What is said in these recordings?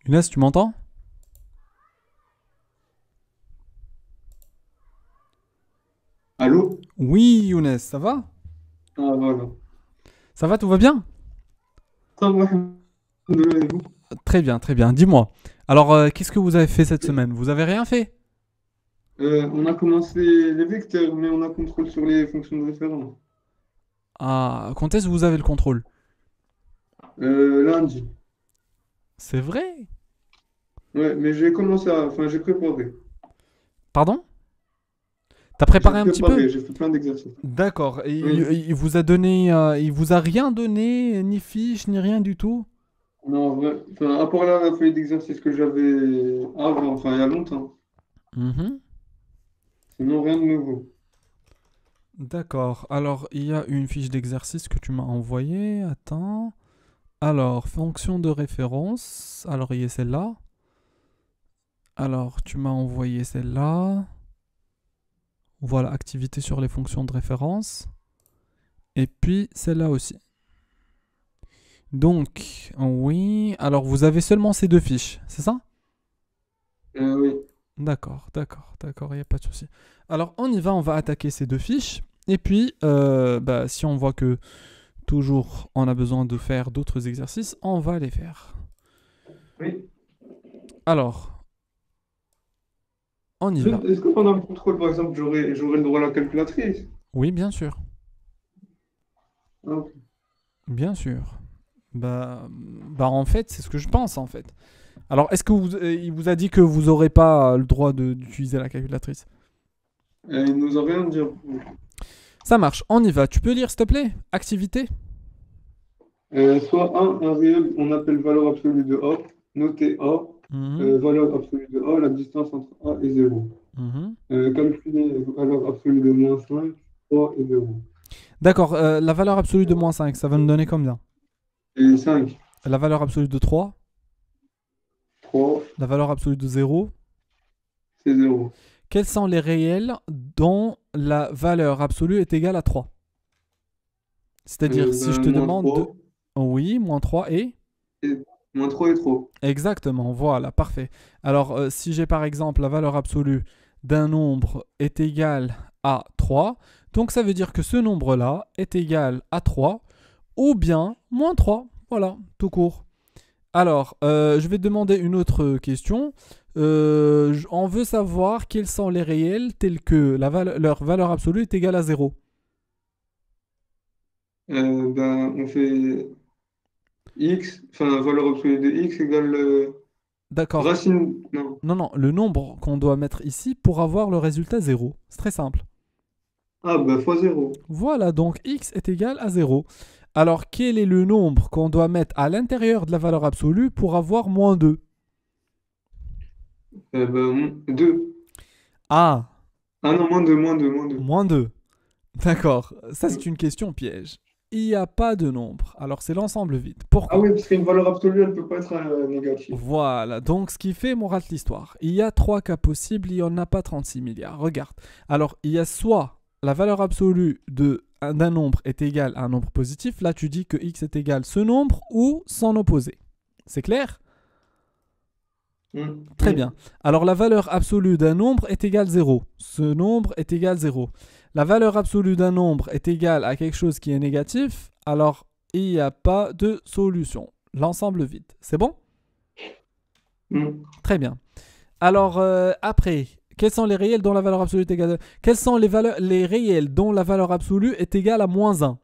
Younes, tu m'entends? Allô? Oui, Younes, ça va? Ah, voilà. Ça va, tout va bien? Ça va, alhamdoulilah, et vous? Très bien, très bien. Dis-moi. Alors, qu'est-ce que vous avez fait cette semaine? Vous avez rien fait? On a commencé les vecteurs, mais on a contrôle sur les fonctions de référence. Ah, quand est-ce que vous avez le contrôle? Lundi. C'est vrai? Ouais, mais j'ai commencé à... Enfin, j'ai préparé. Pardon? T'as J'ai préparé un petit peu? préparé, j'ai fait plein d'exercices. D'accord. Et Oui. il vous a donné, il vous a rien donné, ni fiche, ni rien du tout? Non, en vrai, enfin, à part la feuille d'exercice que j'avais avant, enfin, il y a longtemps. Mhm. Sinon, rien de nouveau. D'accord. Alors, il y a une fiche d'exercice que tu m'as envoyée. Attends. Alors, fonction de référence. Alors, il y a celle-là. Alors, tu m'as envoyé celle-là. Voilà, activité sur les fonctions de référence. Et puis celle-là aussi. Donc, oui. Alors, vous avez seulement ces deux fiches, c'est ça? Oui. D'accord, d'accord, d'accord, il n'y a pas de souci. Alors, on y va, on va attaquer ces deux fiches. Et puis, bah, si on voit que toujours on a besoin de faire d'autres exercices, on va les faire. Oui. Alors, on y va. Est-ce que pendant le contrôle, par exemple, j'aurais le droit à la calculatrice? Oui, bien sûr. Ah, ok. Bien sûr. Bah en fait, c'est ce que je pense en fait. Alors, est-ce que il vous a dit que vous n'aurez pas le droit d'utiliser la calculatrice? Il nous a rien dit. Ça marche, on y va. Tu peux lire s'il te plaît? Activité? Soit un réel, on appelle valeur absolue de A, noté A, Mhm, valeur absolue de A, la distance entre A et 0. mhm. Calculer valeur absolue de moins 5, 3 et 0. D'accord, la valeur absolue de moins 5, ça va nous donner combien? Et 5, La valeur absolue de 3, 3, la valeur absolue de 0. c'est 0. Quels sont les réels dont la valeur absolue est égale à 3? C'est-à-dire, si je te Moins demande 3, oui, moins 3 et... et, moins 3 et 3. Exactement, voilà, parfait. Alors, si j'ai par exemple la valeur absolue d'un nombre est égale à 3, donc ça veut dire que ce nombre-là est égal à 3 ou bien moins 3. Voilà, tout court. Alors, je vais te demander une autre question. On veut savoir quels sont les réels tels que leur valeur absolue est égale à 0. On fait x, enfin valeur absolue de x égale D'accord. racine, non. Non, non, le nombre qu'on doit mettre ici pour avoir le résultat 0. C'est très simple. Ah, bah fois 0. Voilà, donc x est égal à 0. Alors, quel est le nombre qu'on doit mettre à l'intérieur de la valeur absolue pour avoir moins 2? 2. Ah, Ah non, moins 2, moins 2, moins 2. moins 2. D'accord, ça c'est une question piège. Il n'y a pas de nombre, alors c'est l'ensemble vide. Ah Pourquoi? oui, parce qu'une valeur absolue, elle ne peut pas être négative. Voilà, donc ce qui fait morale de l'histoire. Il y a trois cas possibles, il n'y en a pas 36 milliards. Regarde. Alors, il y a soit la valeur absolue d'un nombre est égale à un nombre positif, là tu dis que x est égal à ce nombre ou son opposé. C'est clair? Très Oui. bien. Alors la valeur absolue d'un nombre est égale 0. Ce nombre est égal à 0. La valeur absolue d'un nombre est égale à quelque chose qui est négatif, alors il n'y a pas de solution. L'ensemble vide. C'est bon? Mm. Très bien. Alors après, quels sont les réels dont la valeur absolue est égale à... Quels sont les réels dont la valeur absolue est égale à moins 1?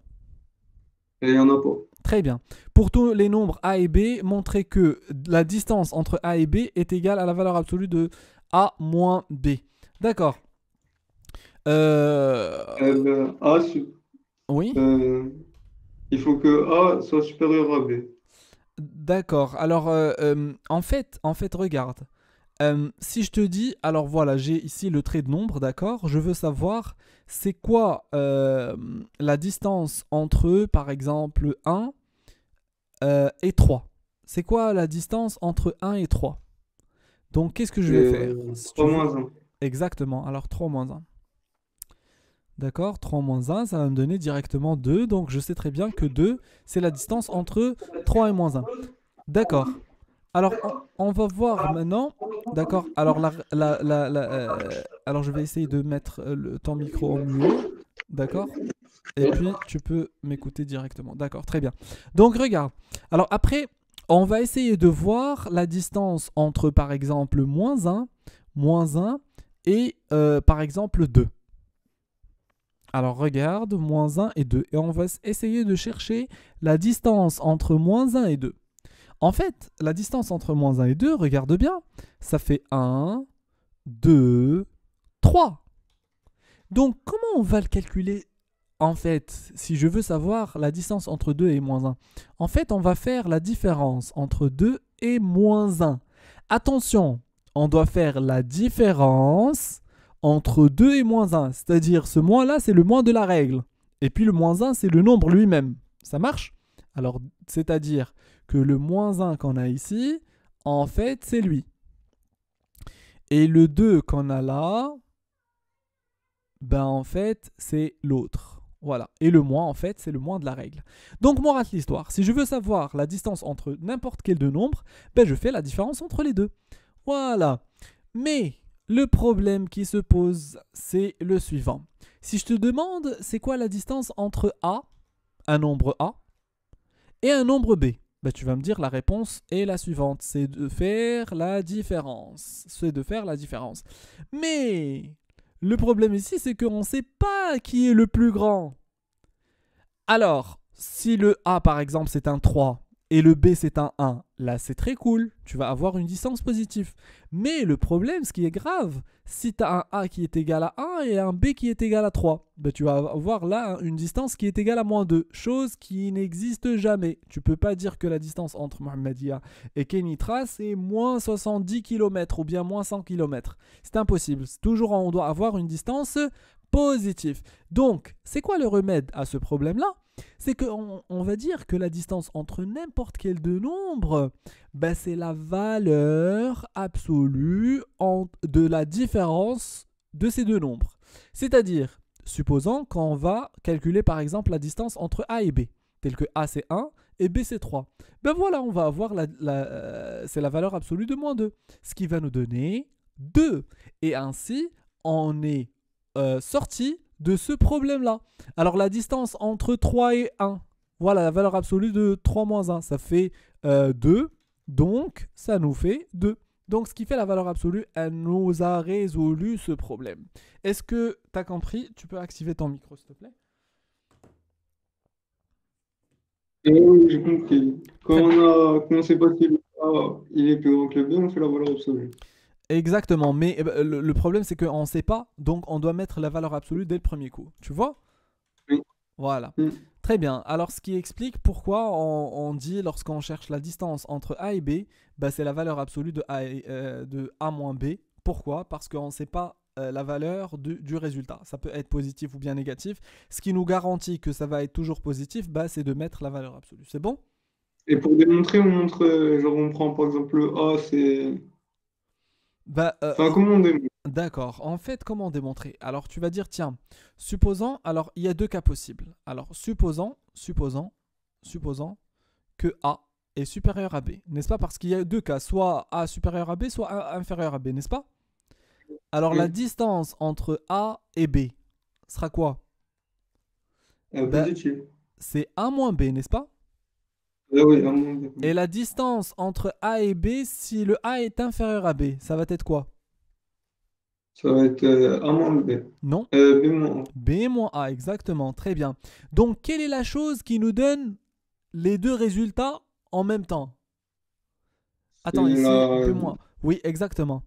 Et il n'y en a pas. Très bien. Pour tous les nombres a et b, montrez que la distance entre a et b est égale à la valeur absolue de a moins b. D'accord. Euh, A, oui. euh, il faut que A soit supérieur à B. D'accord. Alors, en fait, regarde. Si je te dis, alors voilà, j'ai ici le trait de nombre, d'accord. Je veux savoir, c'est quoi la distance entre, par exemple, 1 et 3. C'est quoi la distance entre 1 et 3? Donc, qu'est-ce que je vais faire? Si tu 3 veux... moins 1. Exactement. Alors, 3 moins 1. D'accord, 3 moins 1, ça va me donner directement 2. Donc, je sais très bien que 2, c'est la distance entre 3 et moins 1. D'accord. Alors, on va voir maintenant. D'accord. Alors, alors, je vais essayer de mettre ton micro en muet. D'accord. Et puis, tu peux m'écouter directement. D'accord, très bien. Donc, regarde. Alors, après, on va essayer de voir la distance entre, par exemple, moins un et, par exemple, 2. Alors, regarde, moins un et 2. Et on va essayer de chercher la distance entre moins un et 2. En fait, la distance entre moins un et 2, regarde bien, ça fait 1, 2, 3. Donc, comment on va le calculer en fait, si je veux savoir la distance entre 2 et moins 1? En fait, on va faire la différence entre 2 et moins 1. Attention, on doit faire la différence entre 2 et moins 1. C'est-à-dire, ce moins-là, c'est le moins de la règle. Et puis, le moins 1, c'est le nombre lui-même. Ça marche? Alors, c'est-à-dire que le moins 1 qu'on a ici, en fait, c'est lui. Et le 2 qu'on a là, ben en fait, c'est l'autre. Voilà. Et le moins, en fait, c'est le moins de la règle. Donc, morale de l'histoire. Si je veux savoir la distance entre n'importe quel deux nombres, ben je fais la différence entre les deux. Voilà. Mais le problème qui se pose, c'est le suivant. Si je te demande, c'est quoi la distance entre A, un nombre A, et un nombre B? Ben, tu vas me dire la réponse est la suivante. C'est de faire la différence. C'est de faire la différence. Mais le problème ici, c'est qu'on ne sait pas qui est le plus grand. Alors, si le A, par exemple, c'est un 3 et le B, c'est un 1, là, c'est très cool. Tu vas avoir une distance positive. Mais le problème, ce qui est grave, si tu as un A qui est égal à 1 et un B qui est égal à 3, ben, tu vas avoir là une distance qui est égale à moins 2, chose qui n'existe jamais. Tu ne peux pas dire que la distance entre Mohammedia et Kenitra, c'est moins 70 km ou bien moins 100 km. C'est impossible. Toujours, on doit avoir une distance positive. Donc, c'est quoi le remède à ce problème-là? C'est qu'on va dire que la distance entre n'importe quel deux nombres, ben c'est la valeur absolue de la différence de ces deux nombres. C'est-à-dire, supposons qu'on va calculer par exemple la distance entre A et B, tel que A c'est 1 et B c'est 3. Ben voilà, on va avoir c'est la valeur absolue de moins 2, ce qui va nous donner 2. Et ainsi, on est sorti de ce problème-là. Alors la distance entre 3 et 1, voilà la valeur absolue de 3 moins 1, ça fait 2, donc ça nous fait 2. Donc ce qui fait la valeur absolue, elle nous a résolu ce problème. Est-ce que tu as compris? Tu peux activer ton micro s'il te plaît. Oui, j'ai compris. Très bien. Quand on sait pas si le A il est plus grand que le B, on fait la valeur absolue. Exactement, mais le problème c'est qu'on ne sait pas, donc on doit mettre la valeur absolue dès le premier coup. Tu vois? Oui. Voilà. Mm. Très bien. Alors, ce qui explique pourquoi on dit, lorsqu'on cherche la distance entre A et B, bah, c'est la valeur absolue de A moins B. Pourquoi? Parce qu'on ne sait pas la valeur du résultat. Ça peut être positif ou bien négatif. Ce qui nous garantit que ça va être toujours positif, bah, c'est de mettre la valeur absolue. C'est bon? Et pour démontrer, on montre, genre on prend par exemple le A, c'est... Bah, Enfin, comment on démontre? d'accord. En fait, comment démontrer? Alors, tu vas dire, tiens, supposons, alors, il y a deux cas possibles. Alors, supposons que A est supérieur à B, n'est-ce pas? Parce qu'il y a deux cas, soit A supérieur à B, soit A inférieur à B, n'est-ce pas? Alors la Oui. distance entre A et B sera quoi? Ben, Positif. c'est A moins B, n'est-ce pas? Ah oui, un monde. Et la distance entre A et B, si le A est inférieur à B, ça va être quoi? Ça va être A moins B. Non, B moins B moins A, exactement, très bien. Donc quelle est la chose qui nous donne les deux résultats en même temps? c'est Attends, ici, B la... moins. Oui, exactement.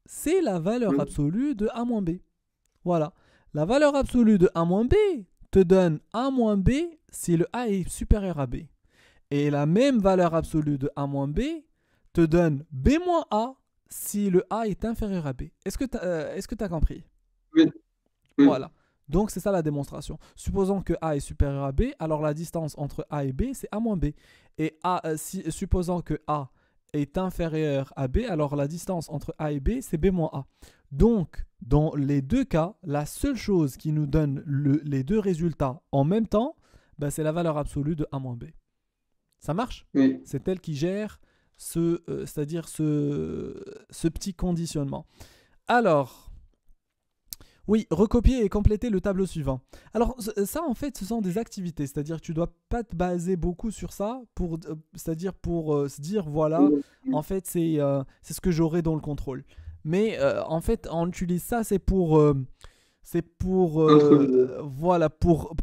C'est la valeur Oui. absolue de A moins B. Voilà. La valeur absolue de A moins B te donne A moins B si le A est supérieur à B. Et la même valeur absolue de A moins B te donne B moins A si le A est inférieur à B. Est-ce que tu as compris? Oui. Oui. Voilà. Donc c'est ça la démonstration. Supposons que A est supérieur à B, alors la distance entre A et B, c'est A moins B. Et supposons que A est inférieur à B, alors la distance entre A et B, c'est B moins A. Donc, dans les deux cas, la seule chose qui nous donne les deux résultats en même temps, ben, c'est la valeur absolue de A moins B. Ça marche? Oui. C'est elle qui gère c'est-à-dire ce petit conditionnement. Alors, oui, recopier et compléter le tableau suivant. Alors ça en fait ce sont des activités, c'est-à-dire que tu dois pas te baser beaucoup sur ça c'est-à-dire pour se dire voilà, en fait c'est ce que j'aurai dans le contrôle. Mais en fait on utilise ça c'est pour Entre. voilà pour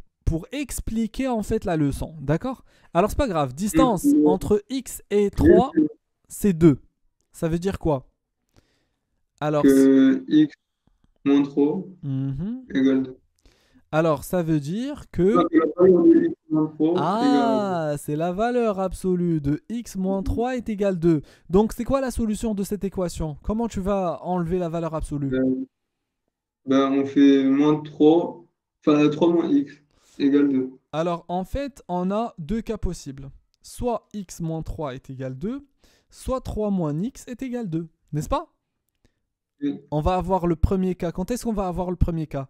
expliquer en fait la leçon, d'accord? Alors c'est pas grave, distance entre x et 3 c'est 2. Ça veut dire quoi? Alors Que x moins 3 mhm. égale 2. Alors ça veut dire La que valeur de x moins 3 égale à 2. ah, c'est la valeur absolue de x moins 3 est égale 2. Donc c'est quoi la solution de cette équation? Comment tu vas enlever la valeur absolue? Ben, on fait moins 3 enfin 3 moins x égale 2. Alors en fait, on a deux cas possibles. Soit x moins 3 est égal 2, soit 3 moins x est égal 2. N'est-ce pas? Oui. On va avoir le premier cas. Quand est-ce qu'on va avoir le premier cas?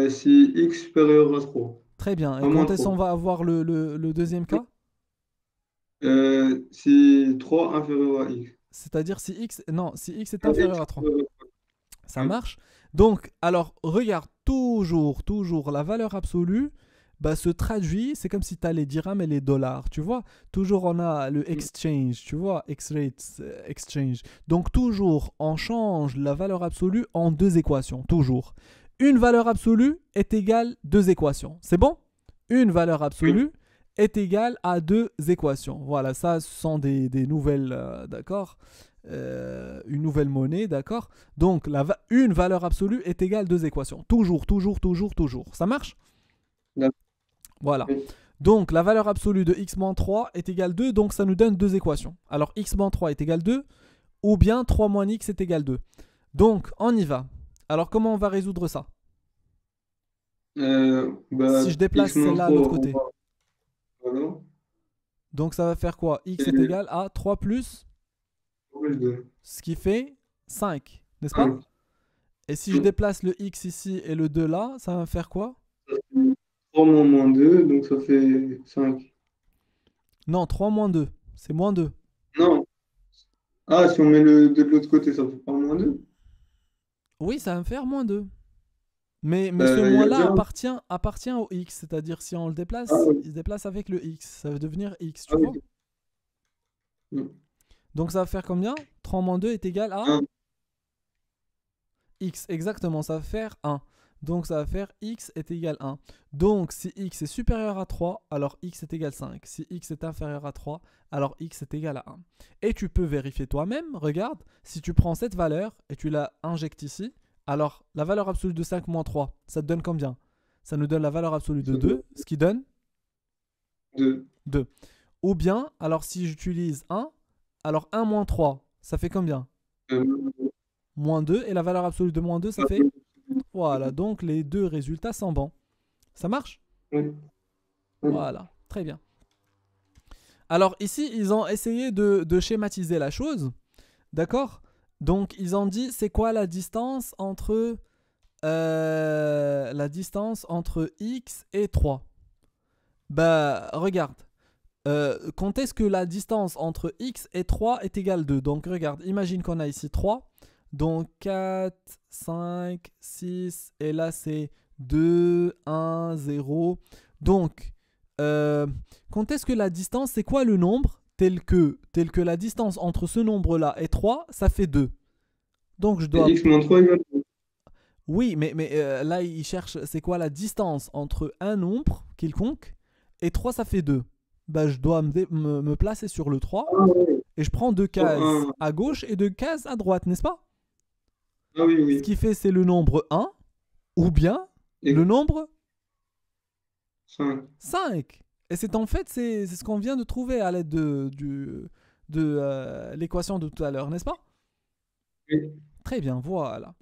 Si x supérieur à 3. Très bien. Et À moins quand est-ce qu'on 3. va avoir le deuxième cas? Si 3 inférieur à x. C'est-à-dire si x, non, si x est X inférieur à 3. supérieur Ça à 3. marche. Donc, alors, regarde, toujours, la valeur absolue bah, se traduit, c'est comme si tu as les dirhams et les dollars, tu vois. Toujours, on a le exchange, tu vois, X-rate exchange. Donc, toujours, on change la valeur absolue en deux équations, toujours. Une valeur absolue est égale deux équations. C'est bon? Une valeur Oui. absolue est égale à deux équations. Voilà, ça, ce sont des nouvelles, d'accord? Une nouvelle monnaie, d'accord? Donc, une valeur absolue est égale à deux équations. Toujours. Ça marche? D'accord. Voilà. Oui. Donc, la valeur absolue de x-3 est égale 2, donc ça nous donne deux équations. Alors, x-3 est égal 2, ou bien 3 moins x est égal 2. Donc, on y va. Alors, comment on va résoudre ça? Si je déplace X moins celle-là à l'autre 3 on côté. va. Voilà. Donc, ça va faire quoi? X est Et égal à 3 plus, plus 2. ce qui fait 5, n'est-ce pas? 5. Et si je déplace le x ici et le 2 là, ça va me faire quoi? 3 moins 2, donc ça fait 5. Non, 3 moins 2. C'est moins 2. Non. Ah, si on met le 2 de l'autre côté, ça fait pas moins 2. Oui, ça va me faire moins 2. Mais ce Il y a moins-là déjà un. appartient au x. C'est-à-dire, si on le Ah déplace, oui. il se déplace avec le x. Ça va devenir x, Ah tu vois? oui. Mm. Donc, ça va faire combien? 3 moins 2 est égal à Un. x. Exactement, ça va faire 1. Donc, ça va faire x est égal à 1. Donc, si x est supérieur à 3, alors x est égal à 5. Si x est inférieur à 3, alors x est égal à 1. Et tu peux vérifier toi-même. Regarde, si tu prends cette valeur et tu la injectes ici, alors la valeur absolue de 5 moins 3, ça te donne combien? Ça nous donne la valeur absolue de Ça fait 2, ce qui donne 2. 2. Ou bien, alors si j'utilise 1, alors 1 moins 3, ça fait combien? Moins 2. Et la valeur absolue de moins 2, ça fait. Voilà, donc les deux résultats sont bons. Ça marche? Oui. Oui. Voilà, très bien. Alors ici, ils ont essayé de schématiser la chose, d'accord? Donc ils ont dit, c'est quoi la distance entre x et 3? Bah, regarde. Quand est-ce que la distance entre x et 3 est égale 2? Donc regarde, imagine qu'on a ici 3. Donc 4, 5, 6, et là c'est 2, 1, 0. Donc, quand est-ce que la distance, c'est quoi le nombre tel que la distance entre ce nombre-là et 3, ça fait 2. Donc je Et dois. x moins 3 égale 2. Oui, mais là il cherche, c'est quoi la distance entre un nombre quelconque et 3, ça fait 2. Bah, je dois me placer sur le 3 Ah, ouais. et je prends deux Sur cases 1. à gauche et deux cases à droite, n'est-ce pas? Ah oui, Ce oui. qui fait, c'est le nombre 1 ou bien le Et nombre 5. 5. Et c'est en fait, c'est ce qu'on vient de trouver à l'aide de l'équation de tout à l'heure, n'est-ce pas? Oui. Très bien, voilà.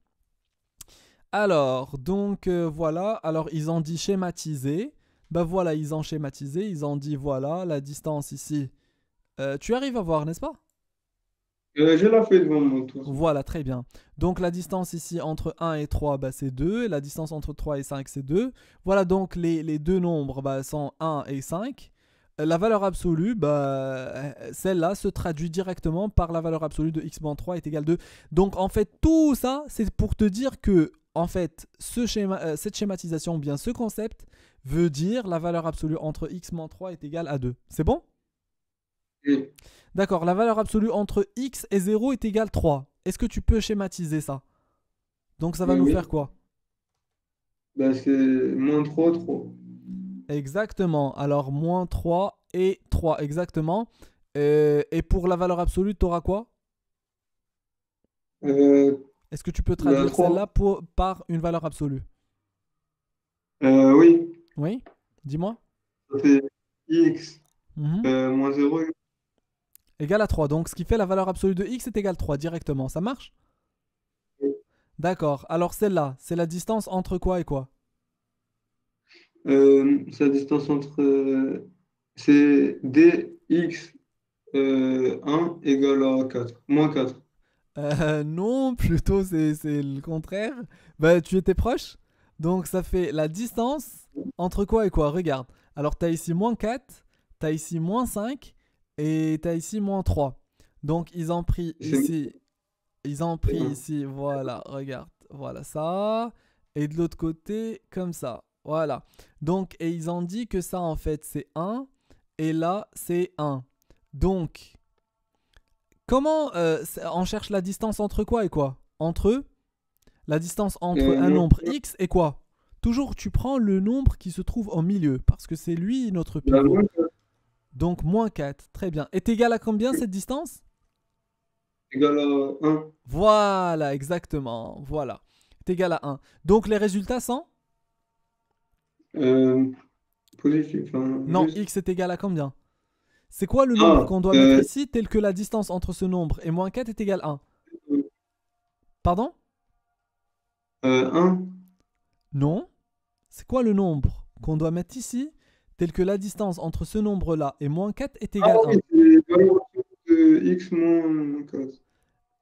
Alors, donc voilà, alors ils ont dit schématiser. Ben voilà, ils ont schématisé, ils ont dit voilà, la distance ici. Tu arrives à voir, n'est-ce pas? Je l'ai fait devant moi, de toute façon. Voilà, très bien. Donc la distance ici entre 1 et 3, bah, c'est 2. Et la distance entre 3 et 5, c'est 2. Voilà, donc les deux nombres bah, sont 1 et 5. La valeur absolue, celle-là se traduit directement par la valeur absolue de x moins 3 est égale 2. Donc en fait, tout ça, c'est pour te dire que en fait, cette schématisation, ou bien ce concept, veut dire la valeur absolue entre x moins 3 est égale à 2. C'est bon? Oui. D'accord, la valeur absolue entre x et 0 est égale 3. Est-ce que tu peux schématiser ça? Donc ça va nous faire Oui. quoi? Bah, c'est moins 3 3. Exactement. Alors, moins 3 et 3, exactement. Et pour la valeur absolue, tu auras quoi? Euh, Est-ce que tu peux bah, traduire celle-là 3. par une valeur absolue? Oui. Oui? Dis-moi. Ça fait x Mhm. moins 0. Égal à 3. Donc, ce qui fait la valeur absolue de x est égal à 3 directement. Ça marche? D'accord. Alors, celle-là, c'est la distance entre quoi et quoi? Sa distance entre. C'est dx 1 égale à 4. Moins 4. Non, plutôt c'est le contraire. Bah, tu étais proche. Donc, ça fait la distance entre quoi et quoi? Regarde. Alors, tu as ici moins 4, tu as ici moins 5 et tu as ici moins 3. Donc, C'est ils ont pris 1. ici, voilà, regarde, voilà ça. Et de l'autre côté, comme ça. Voilà. Donc, et ils ont dit que ça, en fait, c'est 1. Et là, c'est 1. Donc, comment on cherche la distance entre quoi et quoi? Entre la distance entre un Moins nombre x et quoi? Toujours, tu prends le nombre qui se trouve au milieu, parce que c'est lui notre bah, pivot. Donc, moins 4, très bien. Est égal à combien cette distance? égale à 1. Voilà, exactement. Voilà. Est égal à 1. Donc, les résultats sont? Euh, Positif. Enfin, Non, juste. x est égal à combien? C'est quoi le nombre Ah, qu'on doit mettre ici tel que la distance entre ce nombre et moins 4 est égale à 1? Pardon? 1. Non. C'est quoi le nombre qu'on doit mettre ici tel que la distance entre ce nombre-là et moins 4 est Ah égale à 1? oui, c'est valeur de x moins 4.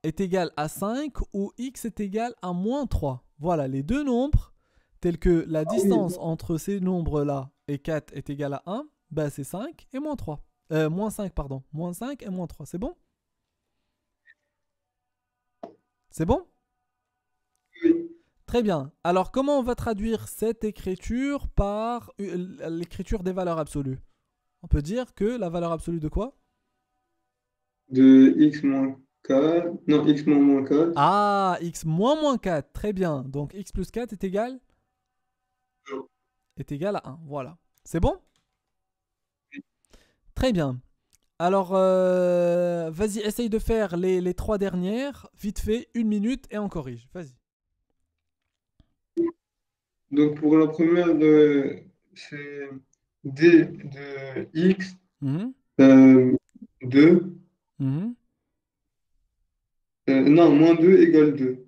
Est égal à 5 ou x est égal à moins 3. Voilà, les deux nombres tels que la Ah oui, distance entre ces nombres-là et 4 est égale à 1, bah c'est 5 et moins 3. Moins 5, pardon. Moins 5 et moins 3. C'est bon? C'est bon? oui. Très bien. Alors, comment on va traduire cette écriture par l'écriture des valeurs absolues? On peut dire que la valeur absolue de quoi? De x moins 4. Non, x moins 4. Ah, x moins moins 4. Très bien. Donc, x plus 4 est égal à 1. Voilà. C'est bon? Très bien. Alors, vas-y, essaye de faire les trois dernières. Vite fait, 1 minute et on corrige. Vas-y. Donc pour la première, c'est d de x Mhm, euh, 2. mhm. Non, moins 2 égale 2.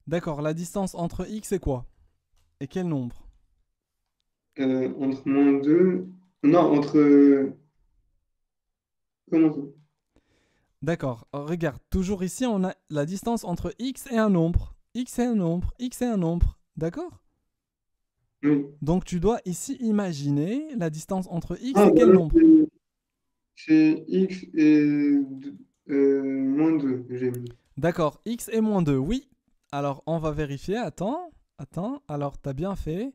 D'accord. La distance entre x et quoi? Et quel nombre? Entre moins 2. Non, entre. Comment ça? D'accord. Regarde, toujours ici, on a la distance entre x et un nombre. X et un nombre. X et un nombre. D'accord? Oui. Donc, tu dois ici imaginer la distance entre x Ah, et quel voilà, nombre? c'est x et moins 2, j'ai mis. D'accord. X et moins 2. Oui. Alors, on va vérifier. Attends. Attends. Alors, tu as bien fait.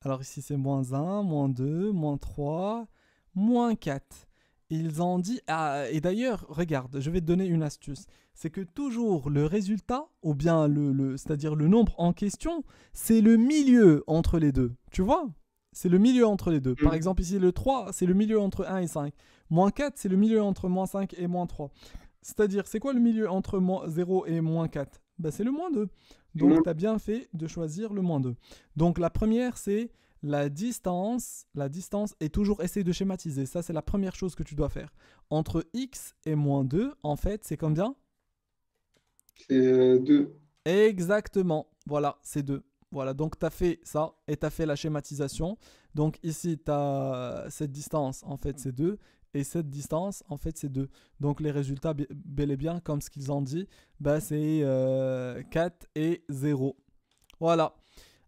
Alors ici c'est moins un, moins 2, moins 3, moins 4. Ils ont dit... Ah, et d'ailleurs, regarde, je vais te donner une astuce. C'est que toujours le résultat, ou bien c'est-à-dire le nombre en question, c'est le milieu entre les deux. Tu vois? C'est le milieu entre les deux. Par Mm. exemple ici le 3, c'est le milieu entre un et 5. Moins 4, c'est le milieu entre moins 5 et moins 3. C'est-à-dire, c'est quoi le milieu entre 0 et moins 4? Ben, c'est le moins 2. C'est Donc, moins. tu as bien fait de choisir le moins 2. Donc, la première, c'est la distance. La distance, et toujours essayer de schématiser. Ça, c'est la première chose que tu dois faire. Entre x et moins 2, en fait, c'est combien? C'est 2. Exactement. Voilà, c'est 2. Voilà, donc tu as fait ça et tu as fait la schématisation. Donc ici, tu as cette distance, en fait, c'est 2. Et cette distance, en fait, c'est 2. Donc les résultats, bel et bien, comme ce qu'ils ont dit, bah, c'est 4 et 0. Voilà.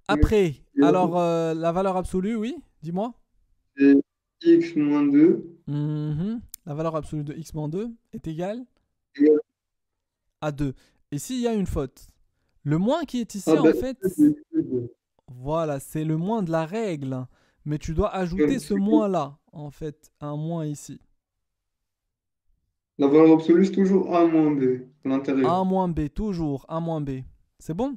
Après, alors la valeur absolue, oui, dis-moi. x moins 2 Mhm. La valeur absolue de x moins 2 est égale égale... à 2. Ici, il y a une faute. Le moins qui est Ah ici, en ben, fait, c'est 2. voilà, c'est le moins de la règle. Mais tu dois ajouter Donc, ce moins-là, en fait, un moins ici. la valeur absolue, c'est toujours a moins b à l'intérieur. A moins B, toujours A moins B. C'est bon?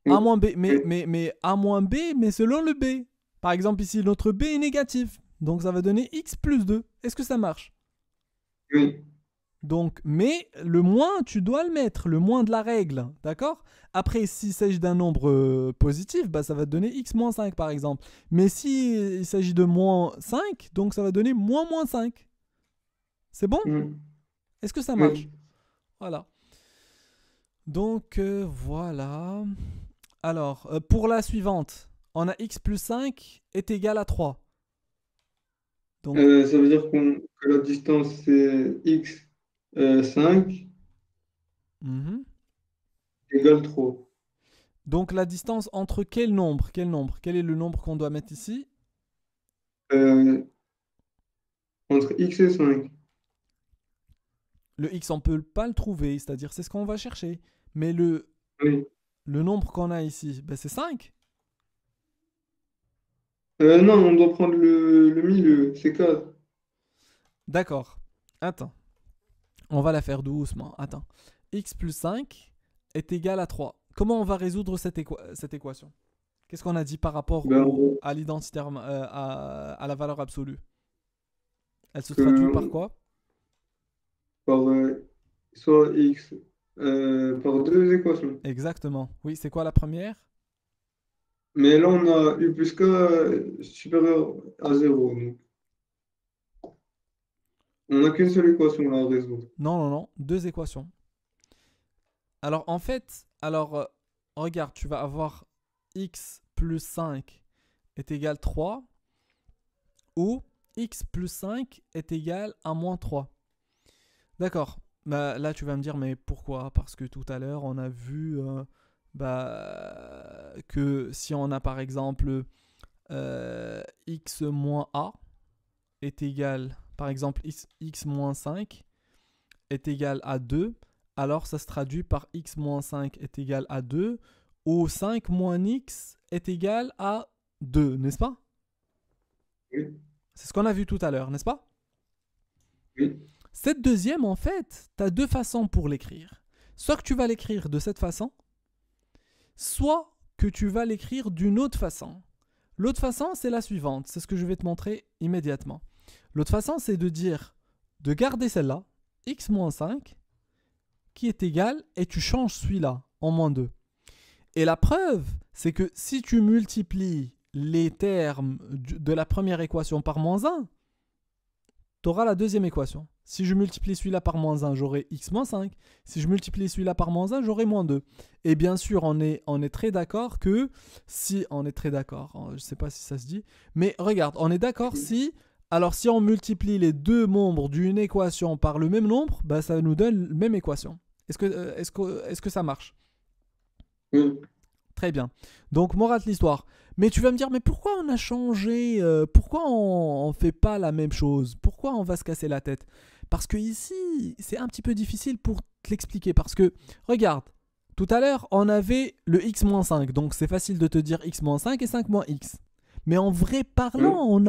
Oui, A moins B, oui, mais A moins B, mais selon le B. Par exemple, ici, notre B est négatif. Donc, ça va donner X plus 2. Est-ce que ça marche? oui, Donc, mais le moins, tu dois le mettre, le moins de la règle, d'accord? Après, s'il s'agit d'un nombre positif, bah, ça va te donner x moins 5 par exemple. Mais si il s'agit de moins 5, donc ça va donner moins 5. C'est bon? oui, Est-ce que ça marche? oui. Voilà. Donc, voilà. Alors, pour la suivante, on a x plus 5 est égal à 3. Donc, Ça veut dire que la distance, c'est x 5 mhm. égale 3. Donc la distance entre quel nombre? Quel nombre? Quel est le nombre qu'on doit mettre ici? Euh, entre x et 5. Le x, on peut pas le trouver, c'est-à-dire c'est ce qu'on va chercher. Mais Oui. le nombre qu'on a ici, ben c'est 5. Non, on doit prendre le milieu, c'est 4. D'accord. Attends, on va la faire doucement. Attends. X plus 5 est égal à 3. Comment on va résoudre cette équation? Qu'est-ce qu'on a dit par rapport Ben, à l'identitaire, à la valeur absolue? Elle se traduit par que, quoi? par soit x par deux équations. Exactement. Oui, c'est quoi la première? Mais là, on a u plus k supérieur à 0. Donc, on n'a qu'une seule équation là à résoudre. Non, non, non. Deux équations. Alors en fait, regarde, tu vas avoir x plus 5 est égal à 3 ou x plus 5 est égal à moins 3. D'accord. Bah, là, tu vas me dire, mais pourquoi? Parce que tout à l'heure, on a vu que si on a par exemple x moins a est égal, par exemple, x moins 5 est égal à 2, alors ça se traduit par x moins 5 est égal à 2, ou 5 moins x est égal à 2, n'est-ce pas? Oui, C'est ce qu'on a vu tout à l'heure, n'est-ce pas? oui, Cette deuxième, en fait, tu as deux façons pour l'écrire. Soit que tu vas l'écrire de cette façon, soit que tu vas l'écrire d'une autre façon. L'autre façon, c'est la suivante, c'est ce que je vais te montrer immédiatement. L'autre façon, c'est de dire, de garder celle-là, x moins 5, qui est égal, et tu changes celui-là en moins 2. Et la preuve, c'est que si tu multiplies les termes de la première équation par moins 1, tu auras la deuxième équation. Si je multiplie celui-là par moins 1, j'aurai x moins 5. Si je multiplie celui-là par moins 1, j'aurai moins 2. Et bien sûr, on est très d'accord que si... On est très d'accord, je ne sais pas si ça se dit. Mais regarde, on est d'accord si... Alors si on multiplie les deux membres d'une équation par le même nombre, bah, ça nous donne la même équation. Est-ce que ça marche? oui. Très bien. Donc, morale de l'histoire. Mais tu vas me dire, mais pourquoi on a changé? Pourquoi on ne fait pas la même chose? Pourquoi on va se casser la tête? Parce que ici, c'est un petit peu difficile pour te l'expliquer. Parce que, regarde, tout à l'heure, on avait le x-5. Donc, c'est facile de te dire x-5 et 5 moins x. Mais en vrai parlant, Oui.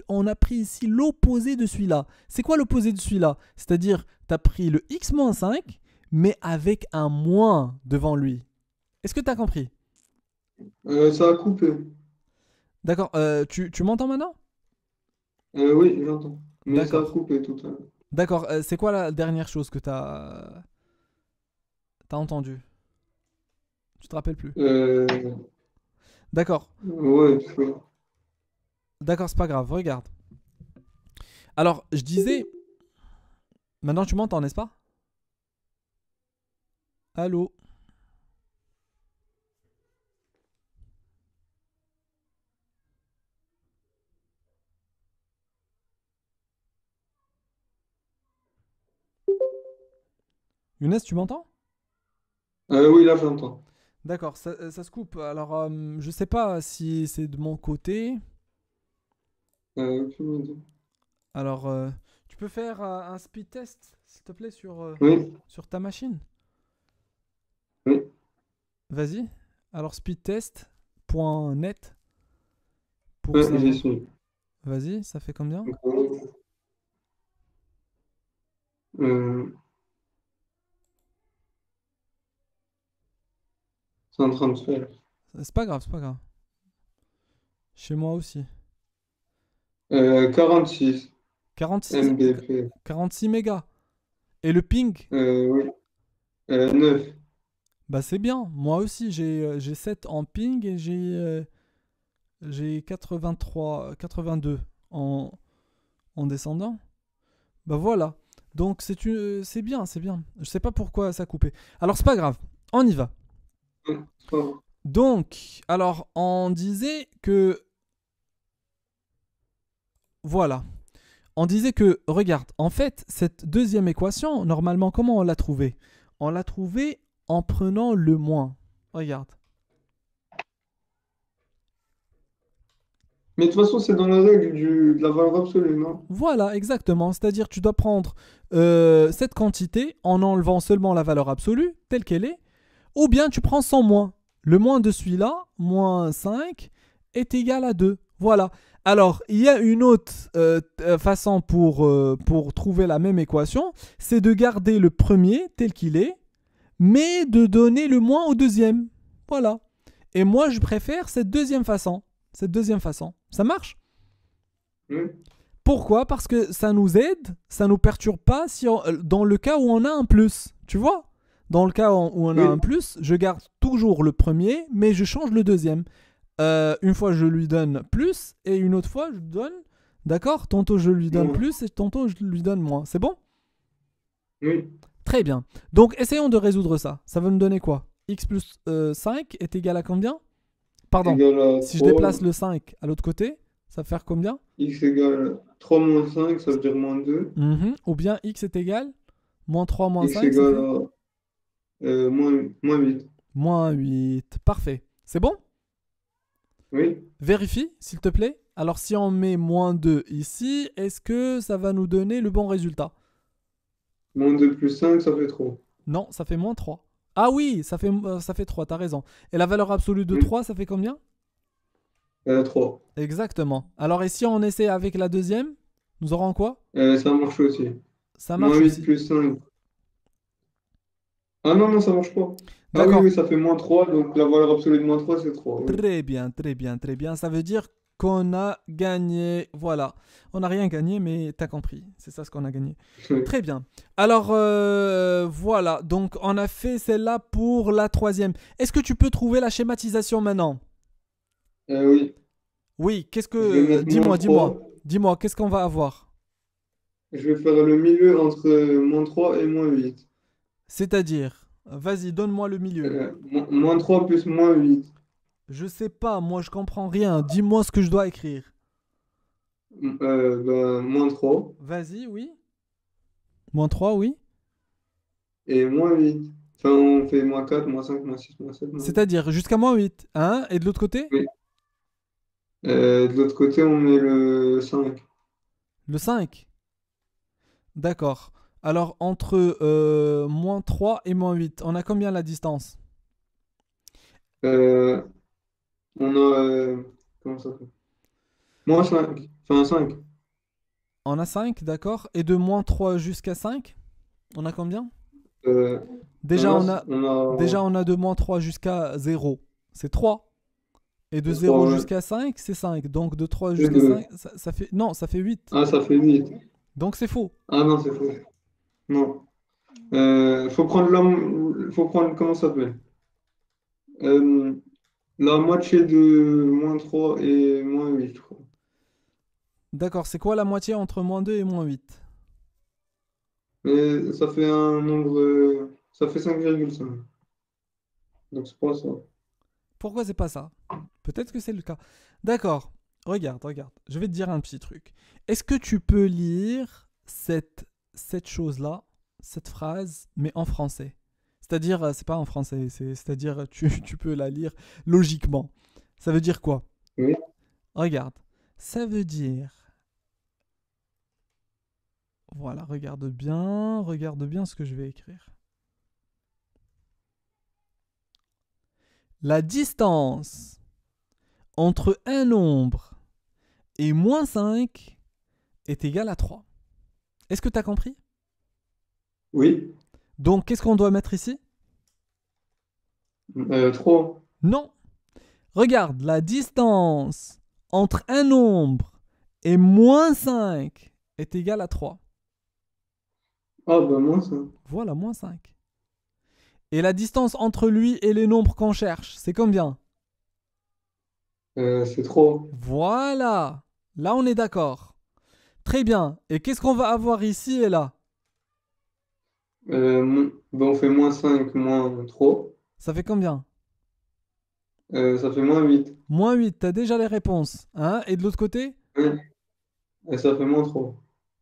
on a pris ici l'opposé de celui-là. C'est quoi l'opposé de celui-là? C'est-à-dire, tu as pris le x-5, mais avec un moins devant lui. Est-ce que tu as compris? Ça a coupé. D'accord, tu m'entends maintenant? Oui, j'entends. Mais ça a D'accord. coupé tout à l'heure. D'accord, c'est quoi la dernière chose que t'as entendu? Tu te rappelles plus? Euh, D'accord, ouais, d'accord, c'est pas grave, regarde. Alors, je disais, maintenant tu m'entends, n'est-ce pas? Allô? Younes, tu m'entends? Oui, là, j'entends. D'accord, ça se coupe. Alors, je sais pas si c'est de mon côté. Aucune idée. Alors, tu peux faire un speed test, s'il te plaît, Oui, sur ta machine? oui, Vas-y. Alors, speedtest.net pour ouais, j'y savoir. suis. Vas-y, ça fait combien? Euh, c'est en train de faire. C'est pas grave, c'est pas grave. Chez moi aussi. 46 46, Mbp. 46 mégas. Et le ping? Oui, 9. Bah c'est bien. Moi aussi, j'ai 7 en ping et j'ai 83, 82 en, en descendant. Bah voilà. Donc c'est bien, c'est bien. Je sais pas pourquoi ça a coupé. Alors c'est pas grave. On y va. Ouais, c'est pas grave. Donc, alors on disait que voilà. On disait que regarde, en fait, cette deuxième équation, normalement, comment on l'a trouvée? On l'a trouvée en prenant le moins. Regarde. Mais de toute façon, c'est dans la règle de la valeur absolue, non? Voilà, exactement. C'est-à-dire, tu dois prendre cette quantité en enlevant seulement la valeur absolue, telle qu'elle est, ou bien tu prends 100 moins. Le moins de celui-là, moins 5, est égal à 2. Voilà. Alors, il y a une autre façon pour trouver la même équation, c'est de garder le premier tel qu'il est, mais de donner le moins au deuxième. Voilà. Et moi, je préfère cette deuxième façon. Cette deuxième façon. Ça marche? Oui, Pourquoi? Parce que ça nous aide, ça nous perturbe pas si dans le cas où on a un plus. Tu vois? Dans le cas où on a un oui, plus, je garde toujours le premier, mais je change le deuxième. Une fois, je lui donne plus, et une autre fois, je donne. D'accord? Tantôt, je lui donne moi, plus, et tantôt, je lui donne moins. C'est bon? oui, Très bien. Donc, essayons de résoudre ça. Ça va me donner quoi? X plus 5 est égal à combien? Pardon. égale à Si je 3. déplace le 5 à l'autre côté, ça va faire combien? X égale 3 moins 5, ça veut dire moins 2. Mhm. Ou bien x est égal moins 3 moins X 5, ça égale fait à moins 8. moins 8. Parfait. C'est bon? Oui, Vérifie, s'il te plaît. Alors, si on met moins 2 ici, est-ce que ça va nous donner le bon résultat? moins 2 plus 5, ça fait 3. Non, ça fait moins 3. Ah oui, ça fait 3, t'as raison. Et la valeur absolue de Oui, 3, ça fait combien? 3. Exactement. Alors, et si on essaie avec la deuxième, nous aurons quoi? Ça marche aussi. Ça Moins marche 8 aussi. plus 5. Ah non, non, ça marche pas. Ah oui, D'accord. oui, ça fait moins 3, donc la valeur absolue de moins 3 c'est 3. Oui. Très bien, très bien, très bien. Ça veut dire qu'on a gagné. Voilà. On n'a rien gagné, mais t'as compris. C'est ça ce qu'on a gagné. Oui. Très bien. Alors, voilà. Donc, on a fait celle-là pour la troisième. Est-ce que tu peux trouver la schématisation maintenant? Oui, Oui. Qu'est-ce je vais que... mettre moins Dis-moi, dis-moi. 3. Dis-moi, qu'est-ce qu'on va avoir? Je vais faire le milieu entre moins 3 et moins 8. C'est-à-dire, vas-y, donne-moi le milieu. Moins 3 plus moins 8. Je sais pas, moi je comprends rien. Dis-moi ce que je dois écrire. Ben, moins 3 Vas-y, oui. Moins 3, oui. et moins 8. Enfin, on fait moins 4, moins 5, moins 6, moins 7, moins 8. C'est-à-dire jusqu'à moins 8. Hein? Et de l'autre côté? Oui. De l'autre côté, on met le 5. Le 5. D'accord. Alors, entre moins 3 et moins 8, on a combien la distance? Euh, on a. Comment ça fait? Moins 5. Enfin, 5. On a 5, d'accord. Et de moins 3 jusqu'à 5, on a combien? Euh, Déjà, là, on on a a de moins 3 jusqu'à 0. C'est 3. Et de 0 3, ouais. jusqu'à 5, c'est 5. Donc, de 3 Et jusqu'à 2. 5, ça fait... Non, ça fait 8. Ah, ça fait 8. Donc, c'est faux. Ah non, c'est faux. Non. Faut prendre, comment ça s'appelle? Euh, la moitié de moins 3 et moins 8, je crois. D'accord. C'est quoi la moitié entre moins 2 et moins 8? Mais ça fait un nombre. Ça fait 5,5. Donc c'est pas ça. Pourquoi c'est pas ça? Peut-être que c'est le cas. D'accord. Regarde, regarde. Je vais te dire un petit truc. Est-ce que tu peux lire cette chose-là, cette phrase, mais en français? C'est-à-dire, c'est pas en français, c'est-à-dire, tu peux la lire logiquement. Ça veut dire quoi? Oui. Regarde. Ça veut dire Voilà, regarde bien ce que je vais écrire. La distance entre un nombre et moins 5 est égale à 3. Est-ce que tu as compris? Oui. Donc, qu'est-ce qu'on doit mettre ici? 3. Non. Regarde, la distance entre un nombre et moins 5 est égale à 3. Ah, bah, moi, ça. Voilà, moins 5. Et la distance entre lui et les nombres qu'on cherche, c'est combien? C'est 3. Voilà. Là, on est d'accord. Très bien. Et qu'est-ce qu'on va avoir ici et là? Bah, on fait moins 5 moins 3. Ça fait combien? Ça fait moins 8. Moins 8. T'as déjà les réponses. Hein? Et de l'autre côté? Ouais. Et ça fait moins 3.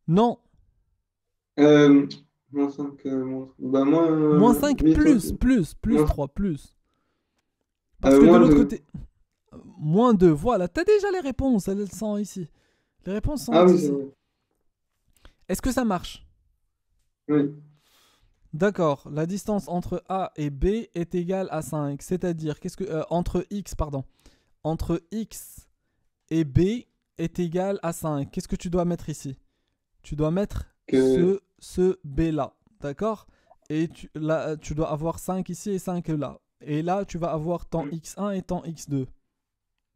Non. Euh, moins 5, bah, Moins moins 5 8 plus, aussi. plus Moins, 3, plus. Parce que de moins l'autre 2. côté, moins 2. Voilà, t'as déjà les réponses, elles sont ici. Les réponses sont Ah oui, c'est ici. vrai. Est-ce que ça marche? Oui. D'accord, la distance entre A et B est égale à 5. C'est-à-dire, entre X, pardon. Entre X et B est égal à 5. Qu'est-ce que tu dois mettre ici? Tu dois mettre Que, ce B là. D'accord? Et là, tu dois avoir 5 ici et 5 là. Et là, tu vas avoir ton x1 et ton x2.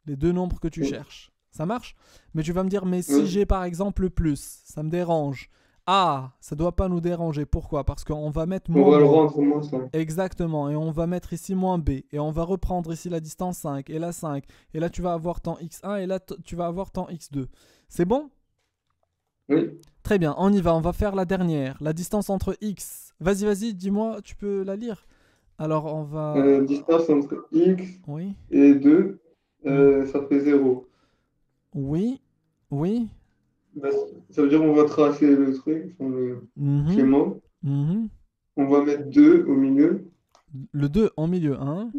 Les deux nombres que tu oui. cherches. Ça marche? Mais tu vas me dire, mais si Oui. j'ai par exemple le plus, ça me dérange. Ah, ça doit pas nous déranger. Pourquoi? Parce qu'on va mettre On moins va le moins. rendre moins 5. Exactement. Et on va mettre ici moins b. Et on va reprendre ici la distance 5 et la 5. Et là, tu vas avoir ton x1 et là, tu vas avoir ton x2. C'est bon? Oui. Très bien, on y va. On va faire la dernière. La distance entre x. Vas-y, vas-y, dis-moi, tu peux la lire? Alors, on va. Distance entre x Oui. et 2, Hmm. ça fait 0. Oui. Oui. Bah, ça veut dire qu'on va tracer le truc, enfin, le Mhm. schéma. Mhm. On va mettre 2 au milieu. Le 2 en milieu, hein?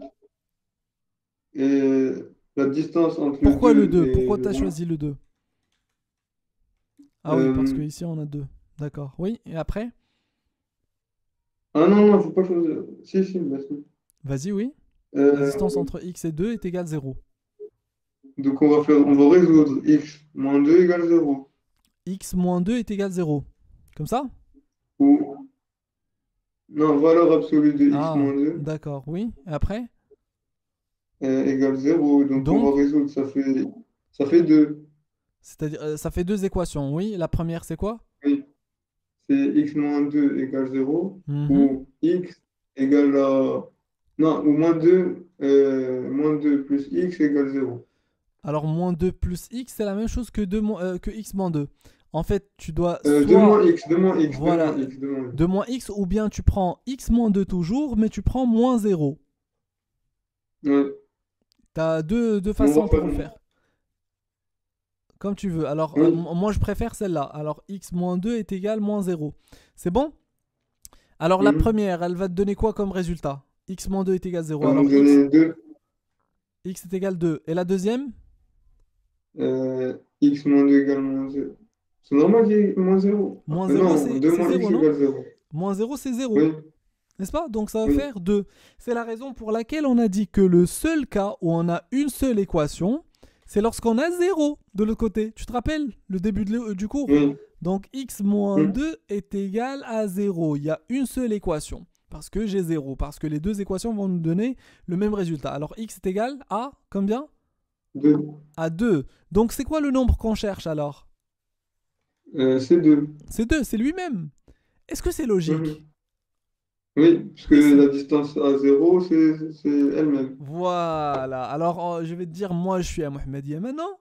Et la distance entre le Pourquoi le 2 2? et Pourquoi le tu as 1. choisi le 2? Ah oui, parce Euh, qu'ici on a 2. D'accord. Oui, et après? ah non, non, faut pas choisir. Si, si, bah, si. Vas-y, oui. La distance Euh, entre x et 2 est égale 0. donc on va résoudre x moins 2 égale 0. X moins 2 est égal 0. Comme ça? Ou, non, valeur absolue de x Ah, moins 2 d'accord, oui. Et après? égale 0. Donc on va Donc, résoudre, ça fait 2. c'est-à-dire, ça fait deux équations, oui. La première, c'est quoi? Oui, c'est x moins 2 égale 0. Mhm. Ou x égale à... Non, ou moins 2 plus x égale 0. Alors, moins 2 plus x, c'est la même chose que, que x moins 2. En fait, tu dois 2 soit, moins x, 2 moins x, 2 voilà, moins x, 2 moins x. 2 moins x, ou bien tu prends x moins 2 toujours, mais tu prends moins 0. Ouais. Tu as deux On façons va pour faire... le faire. Comme tu veux. Alors, Oui. moi, je préfère celle-là. Alors, x moins 2 est égal moins 0. C'est bon? Alors, la Mhm. première, elle va te donner quoi comme résultat? X moins 2 est égal 0. On va Alors, me donner 2. x est égal 2. Et la deuxième? X moins 2 égale moins 0. C'est normal qu'il y ait moins 0. Moins 0, Non, 2 c'est moins 0, x non? égale 0. Moins 0, c'est 0. Oui, N'est-ce pas? Donc, ça va oui, faire 2. C'est la raison pour laquelle on a dit que le seul cas où on a une seule équation, c'est lorsqu'on a 0 de l'autre côté. Tu te rappelles le début du cours? oui. Donc, x moins Mhm. 2 est égal à 0. Il y a une seule équation. Parce que j'ai 0. Parce que les deux équations vont nous donner le même résultat. Alors, x est égal à combien? 2. À 2. Donc, c'est quoi le nombre qu'on cherche alors? C'est 2. C'est 2, c'est lui-même. Est-ce que c'est logique? Oui, parce que Oui, la distance à 0, c'est elle-même. voilà. Alors, je vais te dire, moi, je suis à Mohamedia maintenant.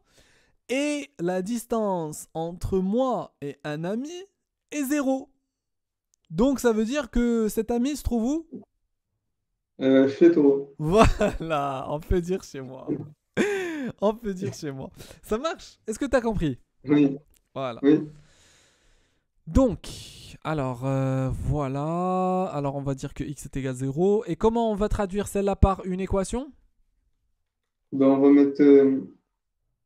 Et la distance entre moi et un ami est 0. Donc, ça veut dire que cet ami se trouve où? Chez toi. Voilà, on peut dire chez moi. On peut dire chez moi. Ça marche? Est-ce que tu as compris? Oui, Voilà. oui. Donc, alors, voilà. Alors, on va dire que x est égal à 0. Et comment on va traduire celle-là par une équation? Ben, on va mettre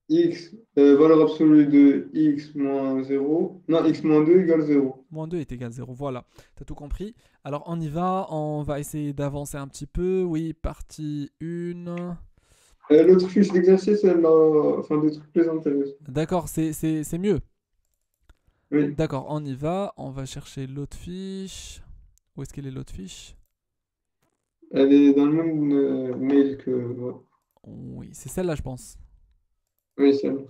x, valeur absolue de x moins zéro. Non, x moins 2 égale zéro. Moins 2 est égal à 0. Voilà, tu as tout compris. Alors on y va, on va essayer d'avancer un petit peu. Oui, partie 1. L'autre fiche d'exercice, elle a enfin, des trucs plus intéressants. D'accord, c'est mieux. Oui, D'accord, on y va. On va chercher l'autre fiche. Où est-ce qu'elle est l'autre fiche? elle est dans le même mail que. Ouais. Oui, c'est celle-là, je pense. Oui, c'est elle.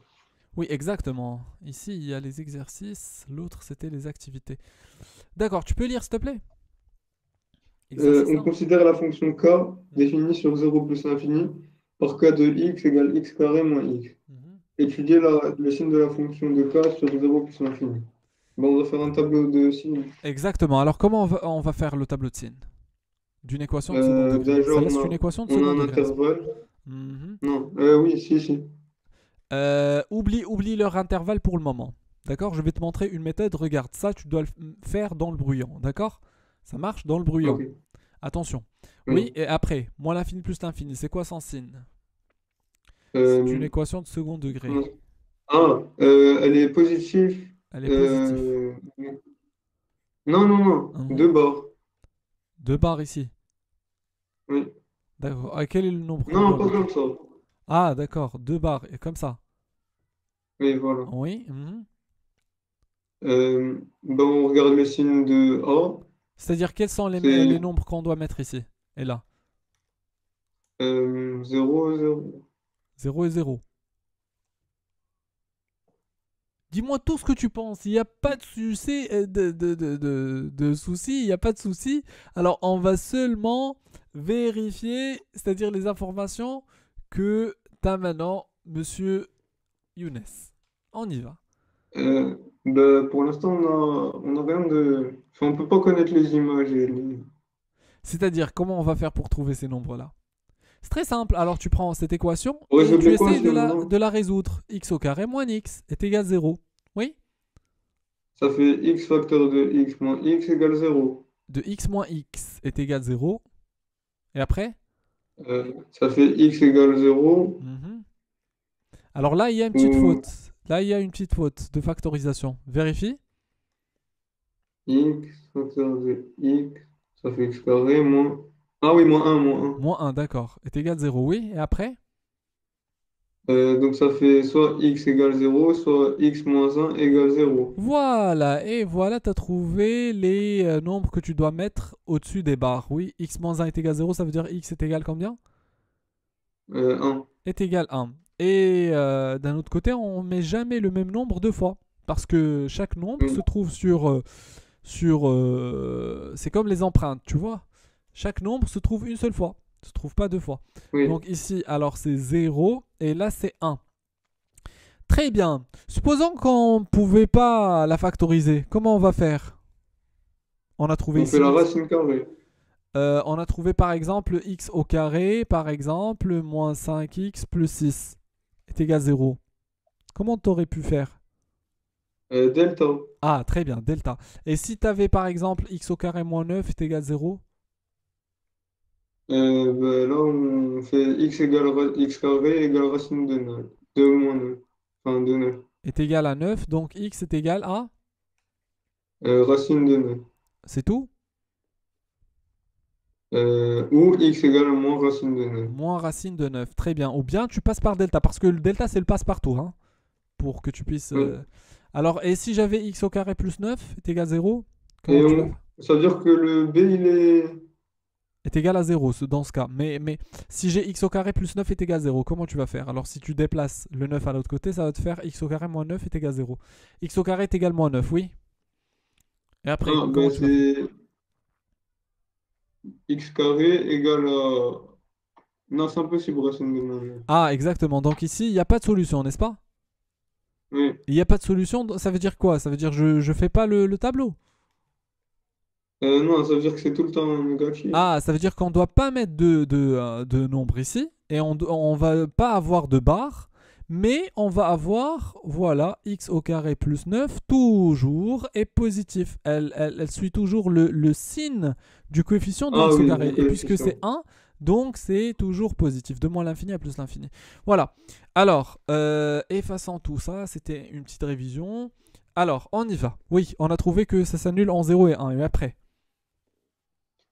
Oui, exactement. Ici, il y a les exercices. L'autre, c'était les activités. D'accord, tu peux lire, s'il te plaît? Exercice On 1. considère la fonction k Mhm, définie sur 0 plus l'infini par k de x égale x carré moins x. mhm. Étudier le signe de la fonction de k sur 0 plus l'infini. Bon, on va faire un tableau de signes. Exactement. Alors, comment on va faire le tableau de signes? D'une équation de second degré. Déjà, Celle-là, c'est une équation de on a second un degré, n'est-ce pas? intervalle. Mhm. Non, oui, si, si. Oublie leur intervalle pour le moment. D'accord? Je vais te montrer une méthode. Regarde, ça, tu dois le faire dans le brouillon. D'accord? Ça marche dans le brouillon. Ok. Attention. Oui, Oui. et après, moins l'infini plus l'infini, c'est quoi son signe? C'est une Euh, équation de second degré. comment- elle est positive. Elle est positive. Euh, Non, non, non. Mhm. Deux bords. Deux barres ici. Oui. D'accord. Ah, quel est le nombre qu'on Non, doit pas mettre? comme ça. Ah, d'accord. Deux barres. Et comme ça. Oui, voilà. Oui. Mhm. Ben, on regarde le signe de A. C'est-à-dire, quels sont les C'est nombres qu'on doit mettre ici? Et là. 0, 0. Zéro et zéro. Dis-moi tout ce que tu penses. Il n'y a pas de souci, de souci. Il n'y a pas de souci. Alors, on va seulement vérifier, c'est-à-dire les informations que tu as maintenant, monsieur Younes. On y va. Ben, pour l'instant, on a rien de. Enfin, on peut pas connaître les images et les. C'est-à-dire, comment on va faire pour trouver ces nombres-là? C'est très simple. Alors, tu prends cette équation Pour et résoudre tu essayes de l'équation, la, non? de la résoudre. X au carré moins x est égal à 0. Oui? Ça fait x facteur de x moins x égale 0. De x moins x est égal à 0. Et après? Ça fait x égale 0 Mhm. Alors là, il y a une petite ou faute. Là, il y a une petite faute de factorisation. Vérifie. x facteur de x, ça fait x carré moins. Ah oui, moins un moins un. Moins 1, d'accord. Est égal à 0, oui. Et après? Donc ça fait soit x égale 0 soit x moins un égale 0. Voilà. Et voilà, tu as trouvé les nombres que tu dois mettre au-dessus des barres. Oui, x moins 1 est égal à 0, ça veut dire x est égal à combien? 1. Est égal à 1. Et d'un autre côté, on ne met jamais le même nombre deux fois. Parce que chaque nombre se Oui, trouve c'est comme les empreintes, tu vois. Chaque nombre se trouve une seule fois. Ne se trouve pas deux fois. oui. Donc ici, alors c'est 0 et là c'est 1. Très bien. Supposons qu'on ne pouvait pas la factoriser. Comment on va faire? On a trouvé On fait ici la x. racine carrée. On a trouvé par exemple x au carré, par exemple, moins 5x plus 6 est égal à 0. Comment t'aurais pu faire? Delta. Ah, très bien, delta. Et si tu avais par exemple x au carré moins 9 est égal à 0, Ben là, on fait x égale x carré égale racine de 9. De moins 9. Enfin, de 9. est égal à 9, donc x est égal à... Racine de 9. C'est tout? Ou x égale moins racine de 9. Moins racine de 9, très bien. Ou bien tu passes par delta, parce que le delta c'est le passe-partout, hein, pour que tu puisses... Oui. Alors, et si j'avais x au carré plus 9 est égal à 0, Et comment tu vas faire? ça veut dire que le b, il est. Est égal à 0 dans ce cas. Mais si j'ai x au carré plus 9 est égal à 0, comment tu vas faire? Alors si tu déplaces le 9 à l'autre côté, ça va te faire x au carré moins 9 est égal à 0. X au carré est égal à moins 9, oui. Et après, Ah, ben comment tu vas faire? c'est x carré égale à. Non, c'est impossible, racine de moins 9. Ah, exactement. Donc ici, il n'y a pas de solution, n'est-ce pas? Oui. Il n'y a pas de solution, ça veut dire quoi? Ça veut dire je fais pas le tableau. Non, ça veut dire que c'est tout le temps négatif. Ah, ça veut dire qu'on ne doit pas mettre de nombre ici. Et on ne va pas avoir de barre. Mais on va avoir, voilà, x au carré plus 9, toujours est positif. Elle suit toujours le signe du coefficient de Ah x au oui, carré. le Et puisque c'est coefficient. 1, Donc, c'est toujours positif. De moins l'infini à plus l'infini. Voilà. Alors, effaçant tout ça, c'était une petite révision. Alors, on y va. Oui, on a trouvé que ça s'annule en 0 et 1. Et après?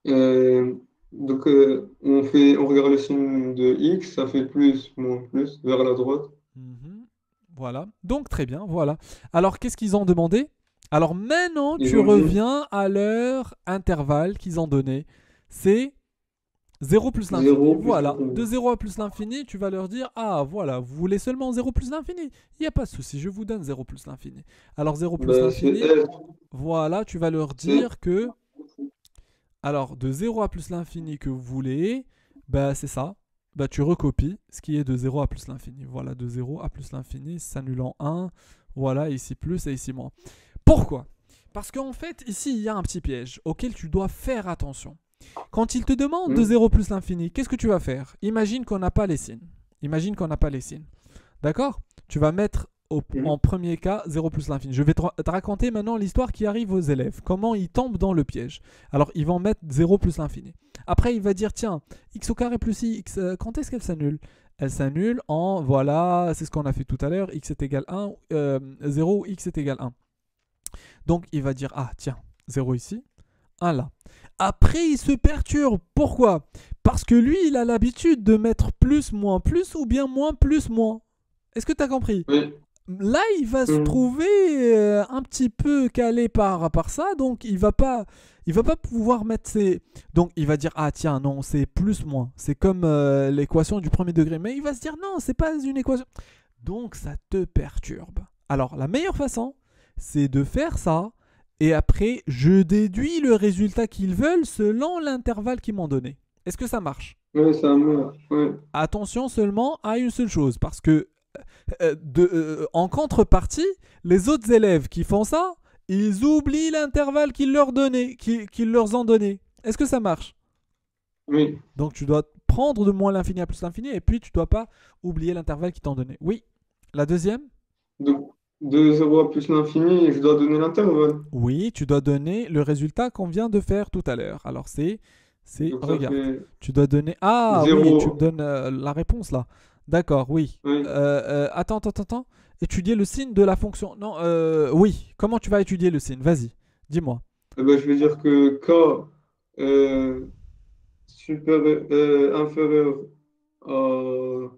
Donc, on regarde le signe de X, ça fait plus, moins plus, vers la droite. Mhm. Voilà. Donc, très bien. Voilà. Alors, qu'est-ce qu'ils ont demandé? Alors, maintenant, Ils tu ont dit reviens à leur intervalle qu'ils ont donné. C'est 0 plus l'infini. 0 plus Voilà. De l'infini. 0 à plus l'infini, tu vas leur dire, ah, voilà, vous voulez seulement 0 plus l'infini. Il n'y a pas de souci, je vous donne 0 plus l'infini. Alors, 0 plus Ben, c'est l'infini, S. voilà, tu vas leur C'est dire que, alors, de 0 à plus l'infini que vous voulez, bah, c'est ça. Bah, tu recopies ce qui est de 0 à plus l'infini. Voilà, de 0 à plus l'infini, s'annule en 1. Voilà, ici plus et ici moins. Pourquoi? Parce qu'en fait, ici, il y a un petit piège auquel tu dois faire attention. Quand il te demande de Hmm. 0 plus l'infini, qu'est-ce que tu vas faire? Imagine qu'on n'a pas les signes. Imagine qu'on n'a pas les signes. D'accord? Tu vas mettre Hmm. en premier cas 0 plus l'infini. Je vais te raconter maintenant l'histoire qui arrive aux élèves. Comment ils tombent dans le piège. Alors, ils vont mettre 0 plus l'infini. Après, il va dire, tiens, x au carré plus x, quand est-ce qu'elle s'annule? Elle s'annule en, voilà, c'est ce qu'on a fait tout à l'heure, x est égal 1, 0 ou x est égal 1. Donc, il va dire, ah, tiens, 0 ici, 1 là. Après, il se perturbe. Pourquoi? Parce que lui, il a l'habitude de mettre plus ou bien moins plus moins. Est-ce que tu as compris? Oui. Là, il va se Hmm. trouver un petit peu calé par ça, donc il va pas pouvoir mettre ses... Donc, il va dire, ah tiens, non, c'est plus moins. C'est comme l'équation du premier degré. Mais il va se dire, non, c'est pas une équation. Donc, ça te perturbe. Alors, la meilleure façon, c'est de faire ça. Et après, je déduis le résultat qu'ils veulent selon l'intervalle qu'ils m'ont donné. Est-ce que ça marche? Ouais, ça meurt. Ouais. Attention seulement à une seule chose, parce que en contrepartie, les autres élèves qui font ça, ils oublient l'intervalle qu'ils leur ont donné. Est-ce que ça marche? Oui. Donc tu dois prendre de moins l'infini à plus l'infini, et puis tu dois pas oublier l'intervalle qu'ils t'ont donné. Oui. La deuxième? Donc, de 0 à plus l'infini, je dois donner l'intervalle. Oui, tu dois donner le résultat qu'on vient de faire tout à l'heure. Alors Donc, ça regarde, fait tu dois donner, ah oui, tu me 0. donnes la réponse là. D'accord, oui. Oui. Attends. Étudier le signe de la fonction. Non, oui. Comment tu vas étudier le signe? Vas-y, dis-moi. Eh ben, je vais dire que K euh, inférieur à...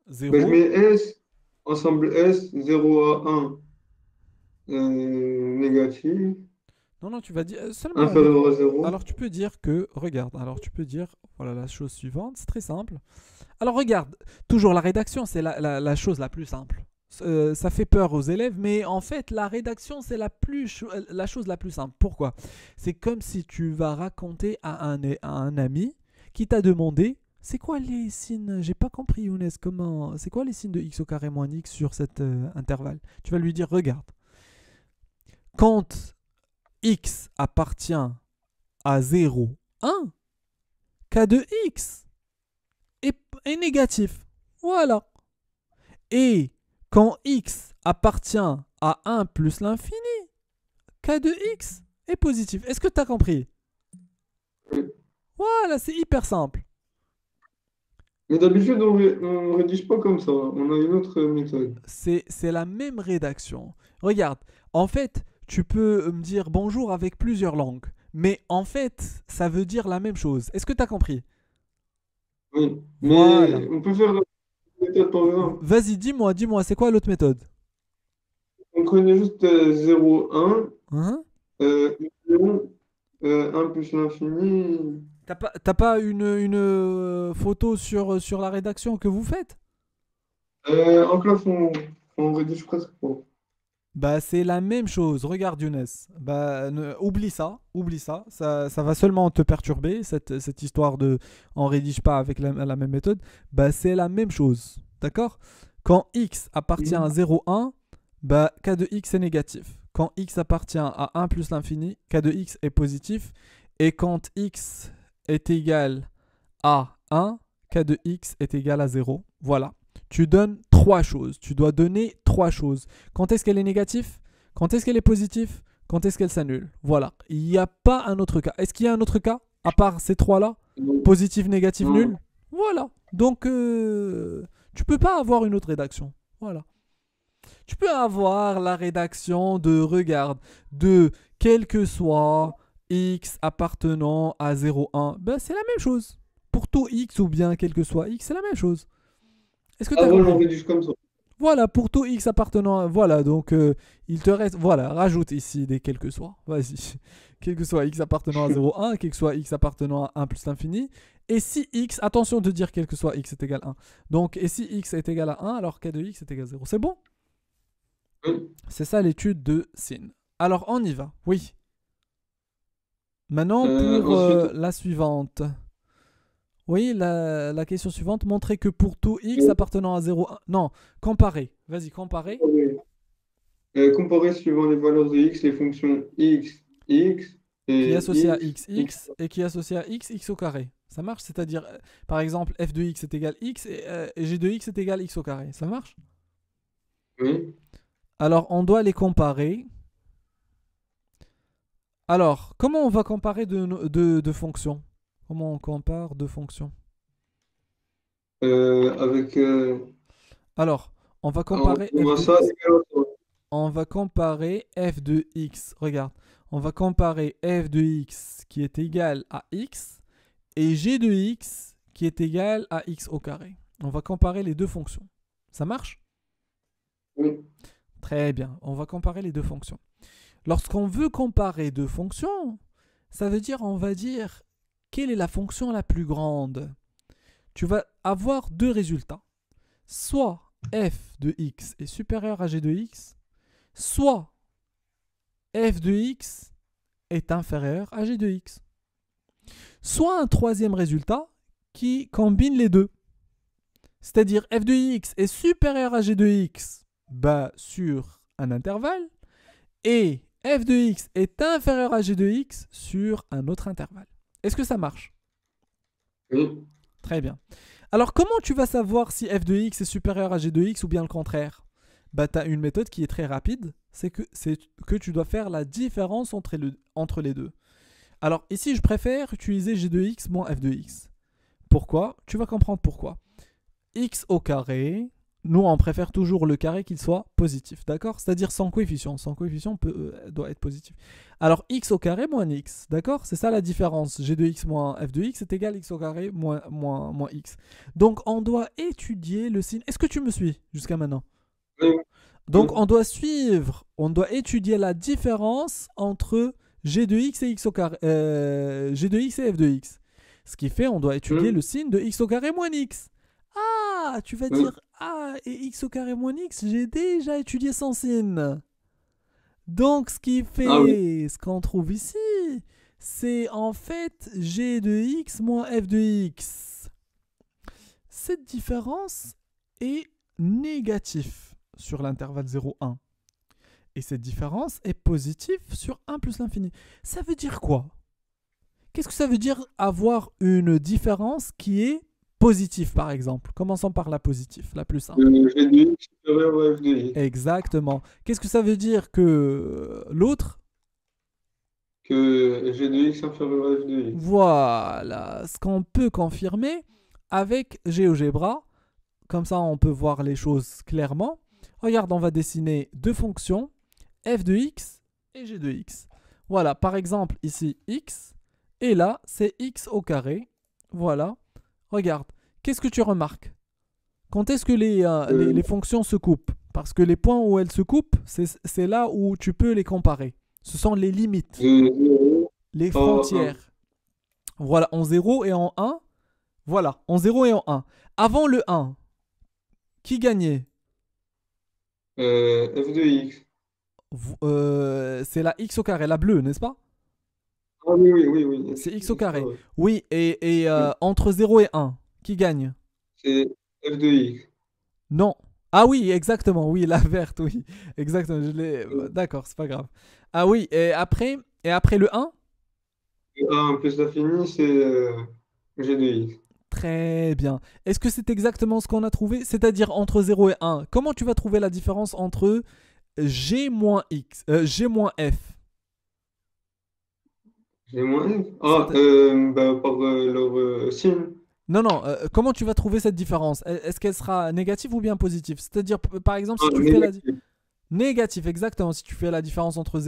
Ben, je mets 0. S, ensemble S, 0 à 1 négatif, Non, non, tu vas dire seulement avec. inférieur à 0. Alors tu peux dire que, regarde, alors tu peux dire, voilà la chose suivante, c'est très simple. Alors regarde, toujours la rédaction, c'est la chose la plus simple. Ça fait peur aux élèves, mais en fait, la rédaction, c'est la chose la plus simple. Pourquoi? C'est comme si tu vas raconter à un ami qui t'a demandé, c'est quoi les signes? J'ai pas compris, Younes, comment? C'est quoi les signes de x au carré moins x sur cet intervalle? Tu vas lui dire, regarde, quand x appartient à 0, 1, k de x est négatif. Voilà. Et quand x appartient à 1 plus l'infini, k de x est positif. Est-ce que tu as compris? Voilà, c'est hyper simple. Mais d'habitude, on rédige pas comme ça. On a une autre méthode. C'est la même rédaction. Regarde, en fait, tu peux me dire bonjour avec plusieurs langues. Mais en fait, ça veut dire la même chose. Est-ce que tu as compris? Oui. Voilà. Mais on peut faire la méthode par exemple. Vas-y, dis-moi, c'est quoi l'autre méthode? On connaît juste 0, 1, Hein? union, 1 plus l'infini. T'as pas une photo sur la rédaction que vous faites? En classe, on rédige presque pas. Bah, c'est la même chose. Regarde, Younes. Bah, oublie ça va seulement te perturber, cette histoire de on rédige pas avec la même méthode. Bah, c'est la même chose. D'accord? Quand x appartient à 0, 1, bah, k de x est négatif. Quand x appartient à 1 plus l'infini, k de x est positif. Et quand x est égal à 1, k de x est égal à 0. Voilà. Tu donnes trois choses. Tu dois donner trois choses. Quand est-ce qu'elle est négative? Quand est-ce qu'elle est positive? Quand est-ce qu'elle s'annule? Voilà. Il n'y a pas un autre cas. Est-ce qu'il y a un autre cas à part ces trois-là? Non, Positif, négatif, non, nul? Voilà. Donc, tu peux pas avoir une autre rédaction. Voilà. Tu peux avoir la rédaction de, regarde, de quel que soit x appartenant à 0,1. Ben, c'est la même chose. Pour tout x ou bien quel que soit x, c'est la même chose. Est-ce que tu as Avant, j'en compris? rédige comme ça. Voilà, pour tout x appartenant à... Voilà, donc il te reste... Voilà, rajoute ici des quel que soit. Vas-y. Quel que soit x appartenant à 0,1, quel que soit x appartenant à 1 plus l'infini. Et si x, attention de dire quel que soit x est égal à 1. Donc, et si x est égal à 1, alors k de x est égal à 0. C'est bon? Oui. C'est ça l'étude de sin. Alors, on y va. Oui. Maintenant, pour Ensuite, la suivante. Oui, la question suivante. Montrer que pour tout x appartenant à 0,1... Non, comparer. Vas-y, comparer. comparer suivant les valeurs de x les fonctions x, x Qui est et associé à x, x, x. x, et qui est associé à x, x au carré. Ça marche? C'est-à-dire, par exemple, f de x est égal x et g de x est égal x au carré. Ça marche? Oui. Alors, on doit les comparer. Alors, comment on va comparer de fonctions? Comment on compare deux fonctions? Avec Alors, on va on comparer f voit de ça x. égal à 3. On va comparer f de x. Regarde, on va comparer f de x qui est égal à x et g de x qui est égal à x au carré. On va comparer les deux fonctions. Ça marche? Oui. Très bien, on va comparer les deux fonctions. Lorsqu'on veut comparer deux fonctions, ça veut dire, on va dire, quelle est la fonction la plus grande? Tu vas avoir deux résultats. Soit f de x est supérieur à g de x, soit f de x est inférieur à g de x. Soit un troisième résultat qui combine les deux. C'est-à-dire f de x est supérieur à g de x bah, sur un intervalle et f de x est inférieur à g de x sur un autre intervalle. Est-ce que ça marche? Oui. Très bien. Alors comment tu vas savoir si f de x est supérieur à g de x ou bien le contraire? Bah, tu as une méthode qui est très rapide, c'est que tu dois faire la différence entre les deux. Alors ici, je préfère utiliser g de x moins f de x. Pourquoi? Tu vas comprendre pourquoi. X au carré, nous on préfère toujours le carré qu'il soit positif, d'accord? C'est-à-dire sans coefficient. Sans coefficient doit être positif. Alors x au carré moins x, d'accord? C'est ça la différence. G de x moins f de x est égal à x au carré moins x. Donc on doit étudier le signe. Est-ce que tu me suis jusqu'à maintenant? Oui. Donc on doit étudier la différence entre g de x et x au carré, g de x et f de x. Ce qui fait on doit étudier Oui. le signe de x au carré moins x. Ah, tu vas Oui. dire, ah, et x au carré moins x, j'ai déjà étudié son signe. Donc ce qui Ah oui. fait, ce qu'on trouve ici, c'est en fait g de x moins f de x. Cette différence est négative sur l'intervalle 0,1. Et cette différence est positive sur 1 plus l'infini. Ça veut dire quoi? Qu'est-ce que ça veut dire avoir une différence qui est positive, par exemple? Commençons par la positive, la plus simple. G de x supérieur à f de x. Exactement. Qu'est-ce que ça veut dire que l'autre? Que g de x inférieur à f de x. Voilà. Ce qu'on peut confirmer avec GeoGebra. Comme ça, on peut voir les choses clairement. Regarde, on va dessiner deux fonctions, f de x et g de x. Voilà, par exemple, ici, x. Et là, c'est x au carré. Voilà. Regarde, qu'est-ce que tu remarques? Quand est-ce que les fonctions se coupent? Parce que les points où elles se coupent, c'est là où tu peux les comparer. Ce sont les limites, De 0 les à 1. frontières. Voilà, en 0 et en 1. Voilà, en 0 et en 1. Avant le 1, qui gagnait? F de x. C'est la x au carré, la bleue, n'est-ce pas? Ah oui, oui, oui, oui. C'est x au C'est ça, carré. ouais. Oui, et Oui. entre 0 et 1, qui gagne? C'est f de x. Non. Ah oui, exactement, oui, la verte, oui. Exactement, je l'ai... Euh, D'accord, c'est pas grave. Ah oui, et après le 1? Le 1 plus l'infini, c'est g de x. Très bien. Est-ce que c'est exactement ce qu'on a trouvé? C'est-à-dire entre 0 et 1. Comment tu vas trouver la différence entre g moins x, g moins f? G moins f. Ah, C'est- bah, par leur signe. Non, non, comment tu vas trouver cette différence? Est-ce qu'elle sera négative ou bien positive? C'est-à-dire, par exemple, si Ah, tu fais la... négatif. Négatif, exactement. Si tu fais la différence entre,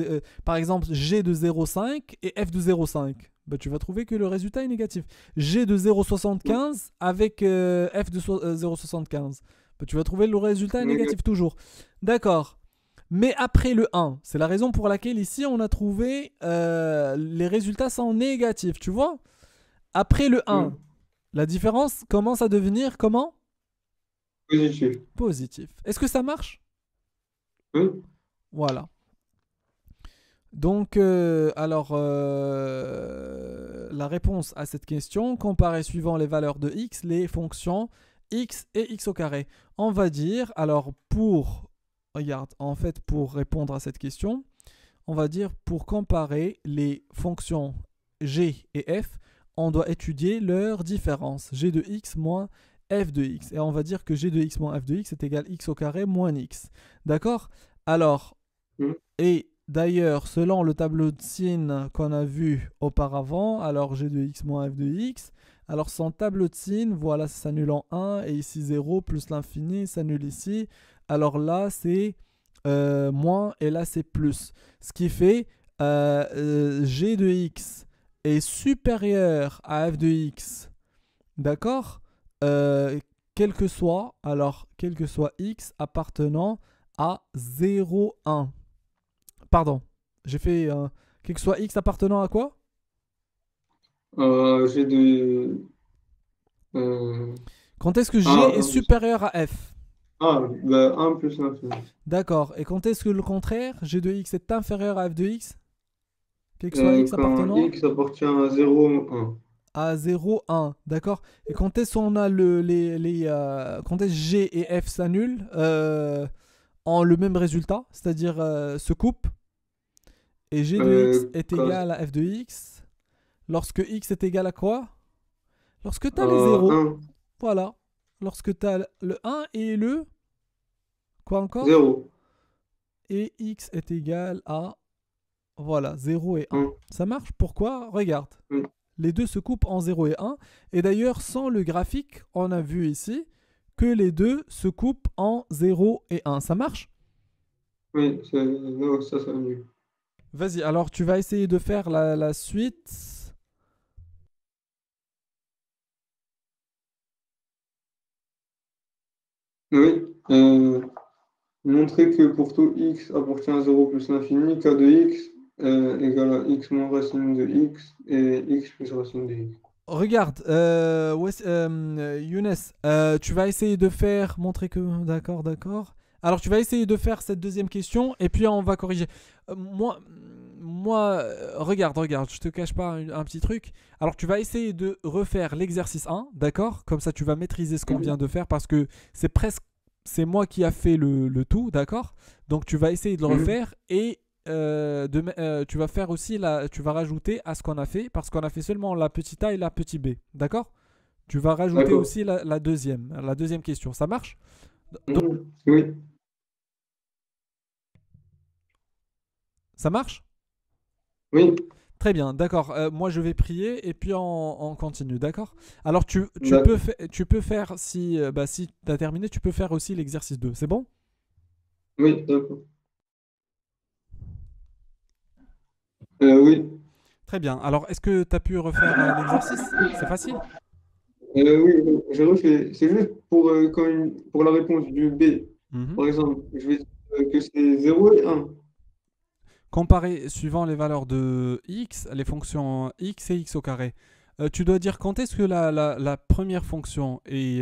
par exemple, G de 0,5 et F de 0,5, bah, tu vas trouver que le résultat est négatif. G de Oui, 0,75 avec F de 0,75. Bah, tu vas trouver le résultat est négatif négatif. toujours. D'accord. Mais après le 1, c'est la raison pour laquelle ici on a trouvé les résultats sont négatifs, tu vois. Après le 1, Hmm. la différence commence à devenir comment? Positif. Positif. Est-ce que ça marche? Oui. Voilà. Donc, la réponse à cette question, comparer suivant les valeurs de x, les fonctions x et x au carré. On va dire, alors regarde, en fait, pour répondre à cette question, on va dire pour comparer les fonctions g et f, on doit étudier leur différence, g de x moins f de x. Et on va dire que g de x moins f de x est égal à x au carré moins x. D'accord? Alors, Hmm. et d'ailleurs, selon le tableau de signes qu'on a vu auparavant, alors g de x moins f de x, alors son tableau de signes, voilà, ça s'annule en 1, et ici 0 plus l'infini s'annule ici. Alors là, c'est moins, et là, c'est plus. Ce qui fait g de x est supérieur à f de x, d'accord. Euh, quel que soit x appartenant à 0, 1. Pardon, j'ai fait quel que soit x appartenant à quoi? J'ai de... euh, Quand est-ce que g ah, est supérieur à f? bah, 1 plus l'infini. D'accord. Et quand est-ce que le contraire, g de x est inférieur à f de x? Quel que soit x Quand appartenant x appartient à 0, 1. à 0, 1. D'accord. Et quand est-ce qu'on a quand est-ce g et f s'annulent en le même résultat, c'est-à-dire se coupent, et g de x est Quand, égal à f de x, lorsque x est égal à quoi? Lorsque tu as les zéros. 1, Voilà. Lorsque tu as le 1 et le... Quoi encore? 0, Et x est égal à... Voilà, 0 et 1. 1. Ça marche? Pourquoi? Regarde. Oui, Les deux se coupent en 0 et 1. Et d'ailleurs, sans le graphique, on a vu ici que les deux se coupent en 0 et 1. Ça marche? oui, non, ça mieux. Vas-y, alors tu vas essayer de faire la suite. Oui. Montrer que pour tout x appartient à 0 plus l'infini, k de x égale à x moins racine de x et x plus racine de x. Regarde, Younes, tu vas essayer de faire, montrer que... D'accord, d'accord. Alors tu vas essayer de faire cette deuxième question et puis on va corriger. Regarde, je te cache pas un petit truc. Alors tu vas essayer de refaire l'exercice 1, d'accord? Comme ça tu vas maîtriser ce qu'on Mhm. vient de faire parce que c'est presque... C'est moi qui a fait le tout, d'accord? Donc tu vas essayer de le Mhm. refaire et tu vas faire aussi tu vas rajouter à ce qu'on a fait parce qu'on a fait seulement la petite a et la petite b, d'accord? Tu vas rajouter D'accord. aussi la deuxième question. Ça marche? Donc, Mhm. Oui, ça marche? oui, Très bien, d'accord. Moi, je vais prier et puis on continue, d'accord? Alors, d'accord. tu peux faire, si tu as terminé, tu peux faire aussi l'exercice 2. C'est bon? Oui, d'accord. Oui. Très bien. Alors, est-ce que tu as pu refaire l'exercice? C'est facile? Oui, j'ai refait. C'est juste pour, pour la réponse du B. Mhm. Par exemple, je vais dire que c'est 0 et 1. Comparer suivant les valeurs de x, les fonctions x et x au carré. Tu dois dire quand est-ce que la première fonction est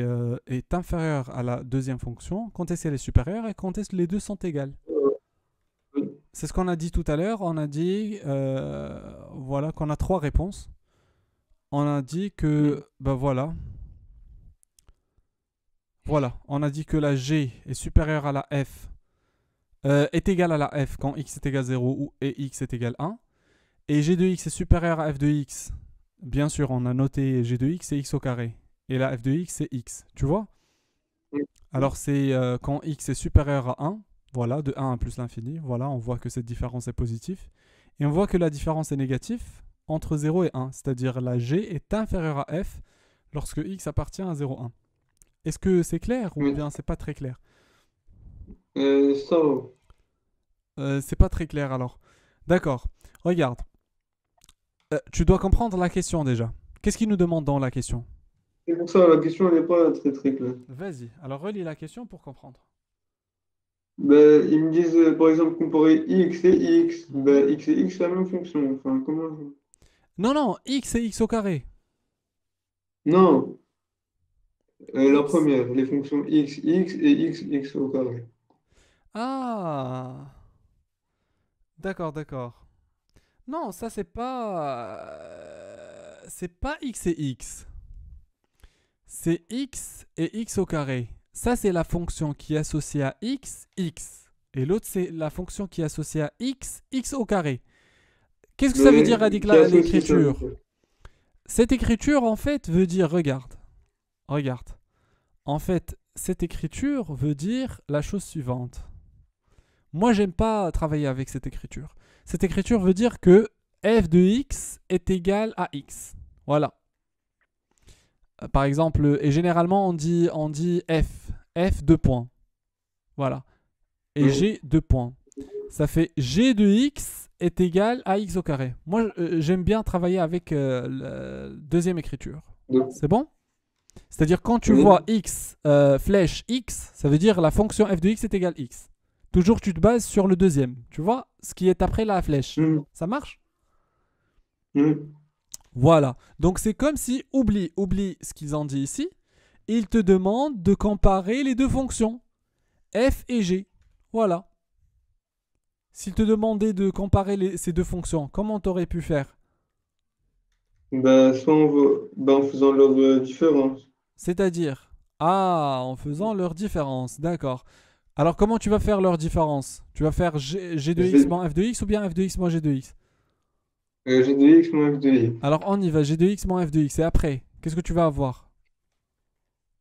inférieure à la deuxième fonction, quand est-ce qu'elle est supérieure et quand est-ce que les deux sont égales. Oui. C'est ce qu'on a dit tout à l'heure. On a dit voilà qu'on a trois réponses. On a dit que Mhm. ben voilà, on a dit que la g est supérieure à la f est égale à la f quand x est égal à 0 et x est égal à 1. Et g de x est supérieur à f de x. Bien sûr, on a noté g de x c'est x au carré. Et là, f de x c'est x. Tu vois? Oui. Alors c'est quand x est supérieur à 1, voilà, de 1 à plus l'infini, voilà, on voit que cette différence est positive. Et on voit que la différence est négative entre 0 et 1, c'est-à-dire la g est inférieure à f lorsque x appartient à 0,1. Est-ce que c'est clair ou Oui. bien c'est pas très clair? Ça va. C'est pas très clair alors. D'accord. Regarde. Tu dois comprendre la question déjà. Qu'est-ce qu'il nous demande dans la question? C'est pour ça, la question n'est pas très très claire. Vas-y. Alors relis la question pour comprendre. Ben, ils me disent, par exemple, comparer x et x. Mhm. Ben, x et x, c'est la même fonction. Enfin, comment... Non, non, x c'est x au carré. Non, la X. première, les fonctions x, x et x, x au carré. Ah. D'accord, d'accord. Non, ça c'est pas x et x. C'est x et x au carré. Ça, c'est la fonction qui est associée à x, x. Et l'autre, c'est la fonction qui est associée à x, x au carré. Qu'est-ce que ça veut dire, Mais Radic, qui associe ça veut l'écriture? dire. Cette écriture, en fait, veut dire, regarde, regarde. En fait, cette écriture veut dire la chose suivante. Moi, j'aime pas travailler avec cette écriture. Cette écriture veut dire que f de x est égal à x. Voilà. Par exemple, et généralement on dit f 2 points. Voilà. Et Oui. g 2 points. Ça fait g de x est égal à x au carré. Moi, j'aime bien travailler avec la deuxième écriture. Donc, C'est bon? C'est-à-dire quand tu vois oui. x, flèche x, ça veut dire la fonction f de x est égale x. Toujours tu te bases sur le deuxième. Tu vois ce qui est après la flèche. Mhm. Ça marche? Mhm. Voilà. Donc c'est comme si, oublie ce qu'ils ont dit ici, ils te demandent de comparer les deux fonctions, f et g. Voilà. S'ils te demandaient de comparer ces deux fonctions, comment tu aurais pu faire? Ben, soit on va, ben, en faisant leur différence. C'est-à-dire, ah, en faisant leur différence, d'accord. Alors comment tu vas faire leur différence? Tu vas faire g de x G, moins f de x ou bien f de x moins g de x? G de x moins f de y. Alors on y va, g de x moins f de x. Et après, qu'est-ce que tu vas avoir?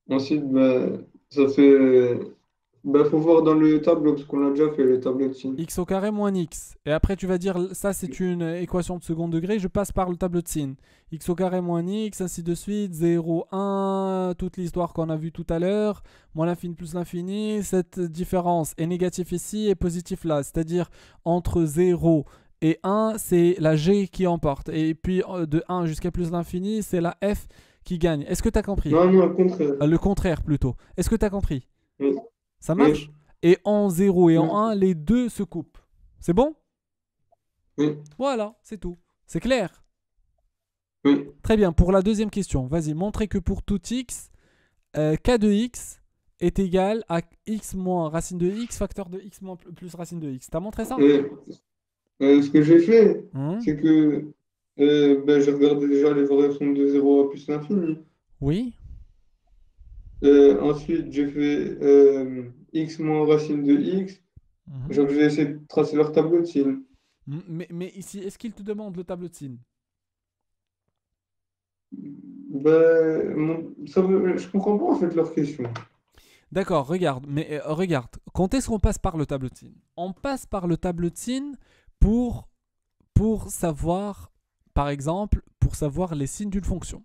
Ensuite, ben, ça fait. Ben, faut voir dans le tableau, parce qu'on a déjà fait le tableau de signe. X au carré moins x. Et après, tu vas dire, ça c'est une équation de second degré, je passe par le tableau de signe. X au carré moins x, ainsi de suite, 0, 1, toute l'histoire qu'on a vue tout à l'heure, moins l'infini plus l'infini. Cette différence est négative ici et positive là. C'est-à-dire, entre 0 et 1, c'est la g qui emporte. Et puis, de 1 jusqu'à plus l'infini, c'est la f qui gagne. Est-ce que tu as compris? Non, non, au contraire. Le contraire plutôt. Est-ce que tu as compris? Oui, Ça marche? oui, Et en 0 et en oui, 1, les deux se coupent. C'est bon? oui, Voilà, c'est tout. C'est clair? oui. Très bien. Pour la deuxième question, vas-y, montrez que pour tout x, k de x est égal à x moins racine de x facteur de x moins plus racine de x. T'as montré ça? Et, ce que j'ai fait, Hmm. c'est que ben, j'ai regardé déjà les variations de 0 à plus l'infini. Oui. Ensuite, j'ai fait x moins racine de x. Mhm. Genre, j'ai essayé de tracer leur tableau de signe. Mais ici, est-ce qu'il te demande le tableau de signe? Ben, je comprends pas en fait leur question. D'accord, regarde, mais regarde, quand est-ce qu'on passe par le tableau de signe? On passe par le tableau de signe pour, pour savoir, par exemple, pour savoir les signes d'une fonction.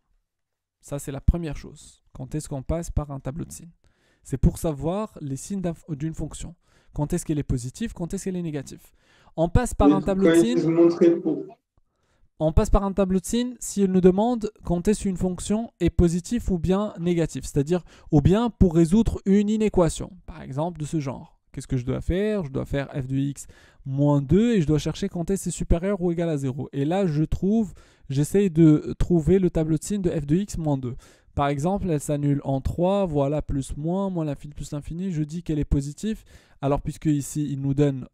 Ça, c'est la première chose. Quand est-ce qu'on passe par un tableau de signes? C'est pour savoir les signes d'une fonction. Quand est-ce qu'elle est positive, quand est-ce qu'elle est négative. On passe par Mais un tableau quand de ils signes. disent montrer pour. On passe par un tableau de signes si elle nous demande quand est-ce qu'une fonction est positive ou bien négative. C'est-à-dire, ou bien pour résoudre une inéquation. Par exemple, de ce genre. Qu'est-ce que je dois faire? Je dois faire f de x moins 2 et je dois chercher quand est-ce que c'est supérieur ou égal à 0. Et là, j'essaye de trouver le tableau de signes de f de x moins 2. Par exemple, elle s'annule en 3, voilà, plus moins l'infini plus l'infini. Je dis qu'elle est positive. Alors, puisque ici, il nous donne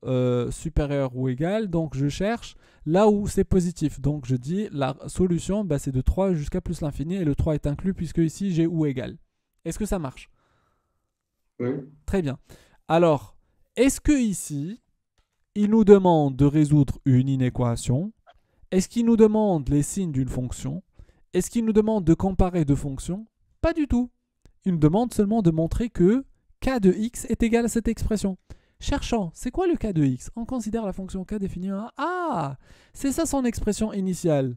supérieur ou égal, donc je cherche là où c'est positif. Donc, je dis la solution, bah, c'est de 3 jusqu'à plus l'infini et le 3 est inclus puisque ici, j'ai ou égal. Est-ce que ça marche? Oui. Très bien. Alors, est-ce que ici, il nous demande de résoudre une inéquation? Est-ce qu'il nous demande les signes d'une fonction? Est-ce qu'il nous demande de comparer deux fonctions? Pas du tout. Il nous demande seulement de montrer que k de x est égal à cette expression. Cherchant, c'est quoi le k de x? On considère la fonction k définie en ah, c'est ça son expression initiale.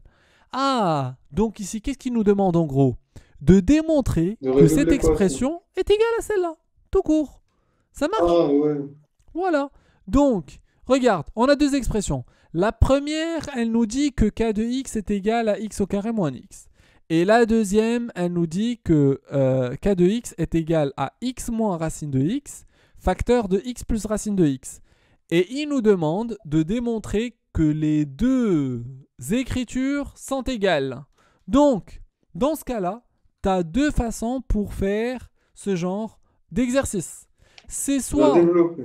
Ah, donc ici, qu'est-ce qu'il nous demande en gros? de démontrer De que résoudre cette l'équation. expression est égale à celle-là. Tout court. Ça marche? Ah ouais. Voilà. Donc, regarde, on a deux expressions. La première, elle nous dit que k de x est égal à x au carré moins x. Et la deuxième, elle nous dit que k de x est égal à x moins racine de x, facteur de x plus racine de x. Et il nous demande de démontrer que les deux écritures sont égales. Donc, dans ce cas-là, tu as deux façons pour faire ce genre d'exercice. C'est La soit développer.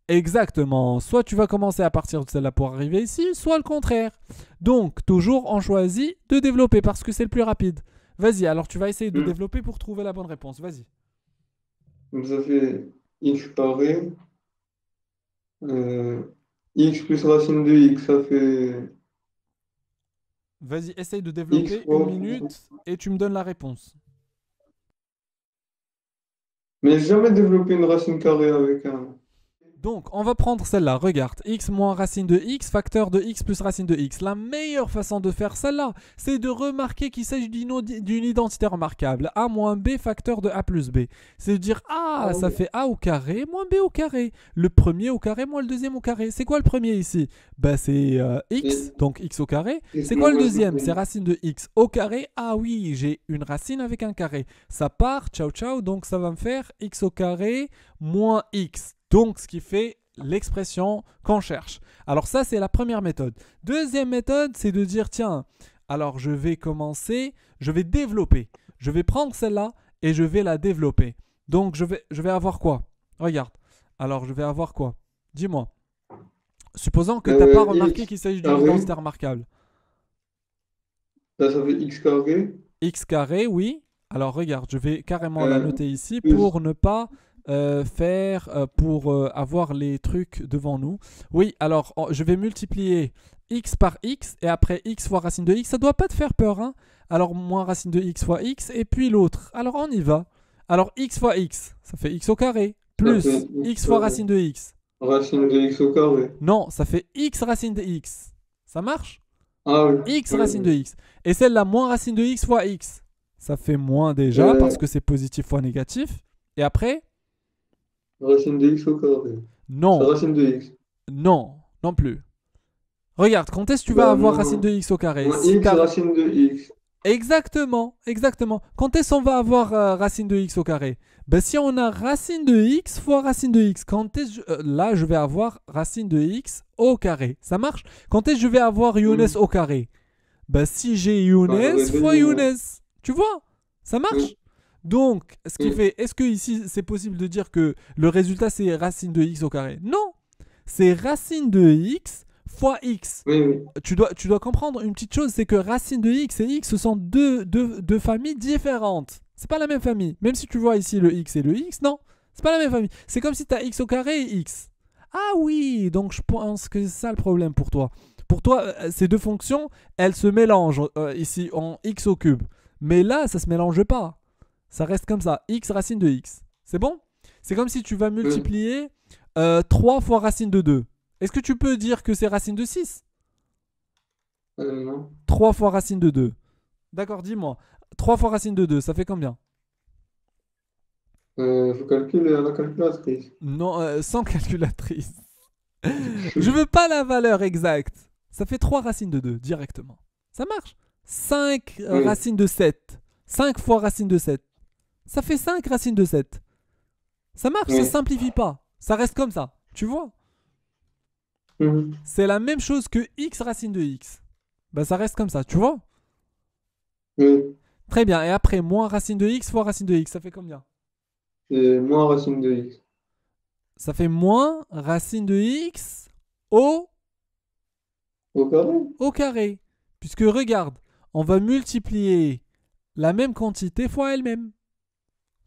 exactement, soit tu vas commencer à partir de celle-là pour arriver ici, soit le contraire. Donc, toujours on choisit de développer parce que c'est le plus rapide. Vas-y, alors tu vas essayer de Hmm. développer pour trouver la bonne réponse. Vas-y. Donc ça fait x carré. euh, x plus racine de x, ça fait Vas-y, essaye de x développer une fois. minute et tu me donnes la réponse. Mais j'ai jamais développé une racine carrée avec un. Donc, on va prendre celle-là. Regarde, x moins racine de x, facteur de x plus racine de x. La meilleure façon de faire celle-là, c'est de remarquer qu'il s'agit d'une identité remarquable. A moins b, facteur de a plus b. C'est de dire, ah, Ah ça oui. fait a au carré moins b au carré. Le premier au carré moins le deuxième au carré. C'est quoi le premier ici? Bah, c'est x, Et donc x au carré. x C'est quoi moins le racine deuxième? de C'est x. racine de x au carré. Ah oui, j'ai une racine avec un carré. Ça part, ciao ciao, donc ça va me faire x au carré moins x. Donc, ce qui fait l'expression qu'on cherche. Alors ça, c'est la première méthode. Deuxième méthode, c'est de dire, tiens, alors je vais commencer, je vais développer. Je vais prendre celle-là et je vais la développer. Donc, je vais avoir quoi? Regarde. Alors, je vais avoir quoi? Dis-moi. Supposons que tu n'as pas remarqué X qu'il s'agit d'une carré. identité remarquable. Là, ça fait x carré. X carré, oui. Alors regarde, je vais carrément la euh, noter ici plus. pour ne pas pour avoir les trucs devant nous. Oui, alors je vais multiplier x par x et après x fois racine de x. Ça doit pas te faire peur, hein. Alors moins racine de x fois x et puis l'autre. Alors on y va. Alors x fois x, ça fait x au carré. Ça fait Plus x x fois racine de x. racine de x au carré. Non, ça fait x racine de x. Ça marche? Ah oui. X Oui, racine de oui. x. Et celle-là, moins racine de x fois x. Ça fait moins déjà Euh, parce que c'est positif fois négatif. Et après, racine de x au carré. C'est non, racine de x. non, non plus. Regarde, quand est-ce que tu vas Bah, avoir racine de x au carré? moins Si x t'as... racine de x. Exactement, exactement. Quand est-ce qu'on va avoir racine de x au carré? Ben, si on a racine de x fois racine de x, quand est-ce là, je vais avoir racine de x au carré. Ça marche? Quand est-ce que je vais avoir Younes Hmm. au carré? Bah, si j'ai Bah, le Younes fois réveil, Younes, tu vois, ça marche. oui. Donc, ce qui Oui. fait, est-ce que ici c'est possible de dire que le résultat c'est racine de x au carré? Non, c'est racine de x fois x. Oui, oui. Tu dois comprendre une petite chose, c'est que racine de x et x ce sont deux familles différentes. C'est pas la même famille. Même si tu vois ici le x et le x, non, c'est pas la même famille. C'est comme si tu as x au carré et x. Ah oui, donc je pense que c'est ça le problème pour toi. Pour toi, ces deux fonctions, elles se mélangent ici en x au cube. Mais là, ça se mélange pas. Ça reste comme ça, x racine de x. C'est bon? C'est comme si tu vas Oui. multiplier 3 fois racine de 2. Est-ce que tu peux dire que c'est racine de 6? Non. 3 fois racine de 2. D'accord, dis-moi. 3 fois racine de 2, ça fait combien? Faut calculer à la calculatrice. Non, sans calculatrice. Je veux pas la valeur exacte. Ça fait 3 racines de 2 directement. Ça marche. 5 Oui. racines de 7. 5 fois racine de 7. Ça fait 5 racines de 7. Ça marche, ça Oui. simplifie pas. Ça reste comme ça. Tu vois? Mhm. C'est la même chose que x racine de x. Bah ça reste comme ça, tu vois? Oui. Très bien. Et après, moins racine de x fois racine de x, ça fait combien? Et moins racine de x. Ça fait moins racine de x au, Au carré? au carré. Puisque regarde, on va multiplier la même quantité fois elle-même.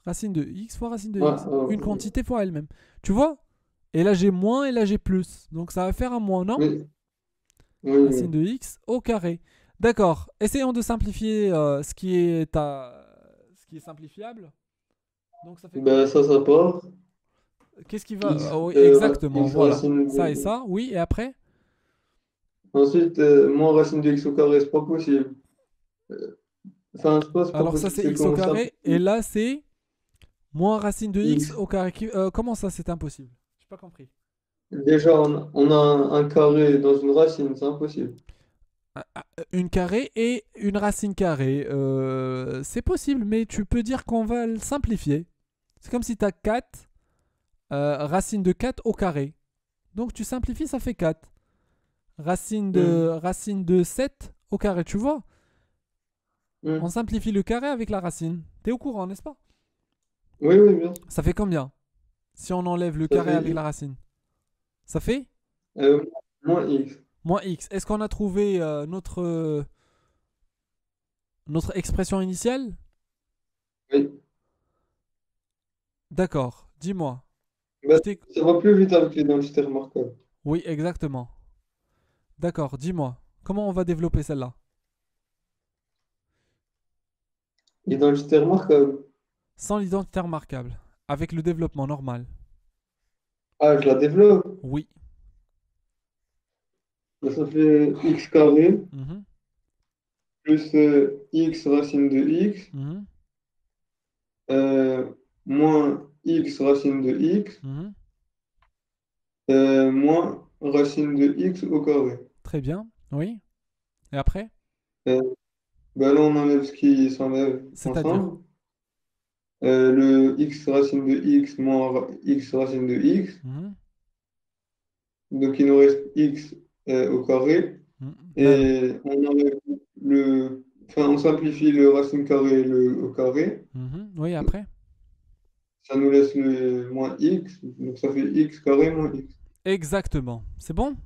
Racine de x fois racine de Ah, x. ah, Une quantité fois elle-même. Tu vois? Et là j'ai moins et là j'ai plus. Donc ça va faire un moins, non? oui. Oui, Racine oui. de x au carré. D'accord. Essayons de simplifier ce qui est simplifiable. Donc ça fait Ben, combien? ça part. Qu'est-ce qui va... X, oui, exactement, x voilà. racine Ça et de. ça, oui. Et après? Ensuite, moins racine de x au carré, c'est pas possible. Euh, Enfin, je pense pas Alors ça possible, c'est c'est x au qu'on carré, et simplifie là c'est moins racine de x x. au carré. Comment ça c'est impossible? J'ai pas compris. Déjà, on a un carré dans une racine, c'est impossible. Une carrée et une racine carrée. C'est possible, mais tu peux dire qu'on va le simplifier. C'est comme si tu as 4 racine de 4 au carré. Donc tu simplifies, ça fait 4. Hmm. Racine de 7 au carré, tu vois. On Hmm. simplifie le carré avec la racine. T'es au courant, n'est-ce pas? Oui, oui, bien sûr. Ça fait combien si on enlève le Ça carré fait avec la x. racine? Ça fait Euh, moins x. moins x. Est-ce qu'on a trouvé notre expression initiale? Oui. D'accord, dis-moi. Bah, Je t'ai- ça va plus vite avec l'identité remarquable. Oui, exactement. D'accord, dis-moi. Comment on va développer celle-là? L'identité remarquable. Sans l'identité remarquable. Avec le développement normal. Ah, je la développe. Oui. Bah, ça fait x carré Mhm, plus x racine de x mhm, moins x racine de x mhm. moins racine de x au carré. Très bien. Oui. Et après? Euh, bah là, on enlève ce qui s'enlève C'est-à-dire? ensemble. Le x racine de x moins x racine de x. Mhm, Donc, il nous reste x au carré. mhm. Ben non. Et on enlève enfin, on simplifie le racine carré au carré. Mhm. Oui, après? Ça nous laisse le moins x. Donc, ça fait x carré moins x. Exactement. C'est bon?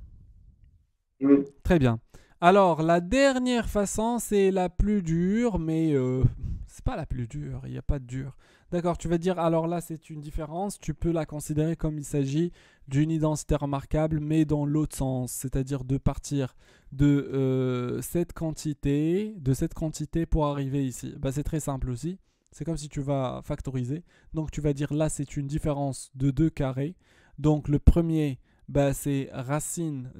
Oui. Très bien. Alors, la dernière façon, c'est la plus dure, mais c'est pas la plus dure, il n'y a pas de dur. D'accord, tu vas dire, alors là, c'est une différence, tu peux la considérer comme il s'agit d'une identité remarquable, mais dans l'autre sens, c'est-à-dire de partir de cette quantité pour arriver ici. Bah, c'est très simple aussi. C'est comme si tu vas factoriser. Donc, tu vas dire, là, c'est une différence de 2 carrés. Donc, le premier, bah, c'est racine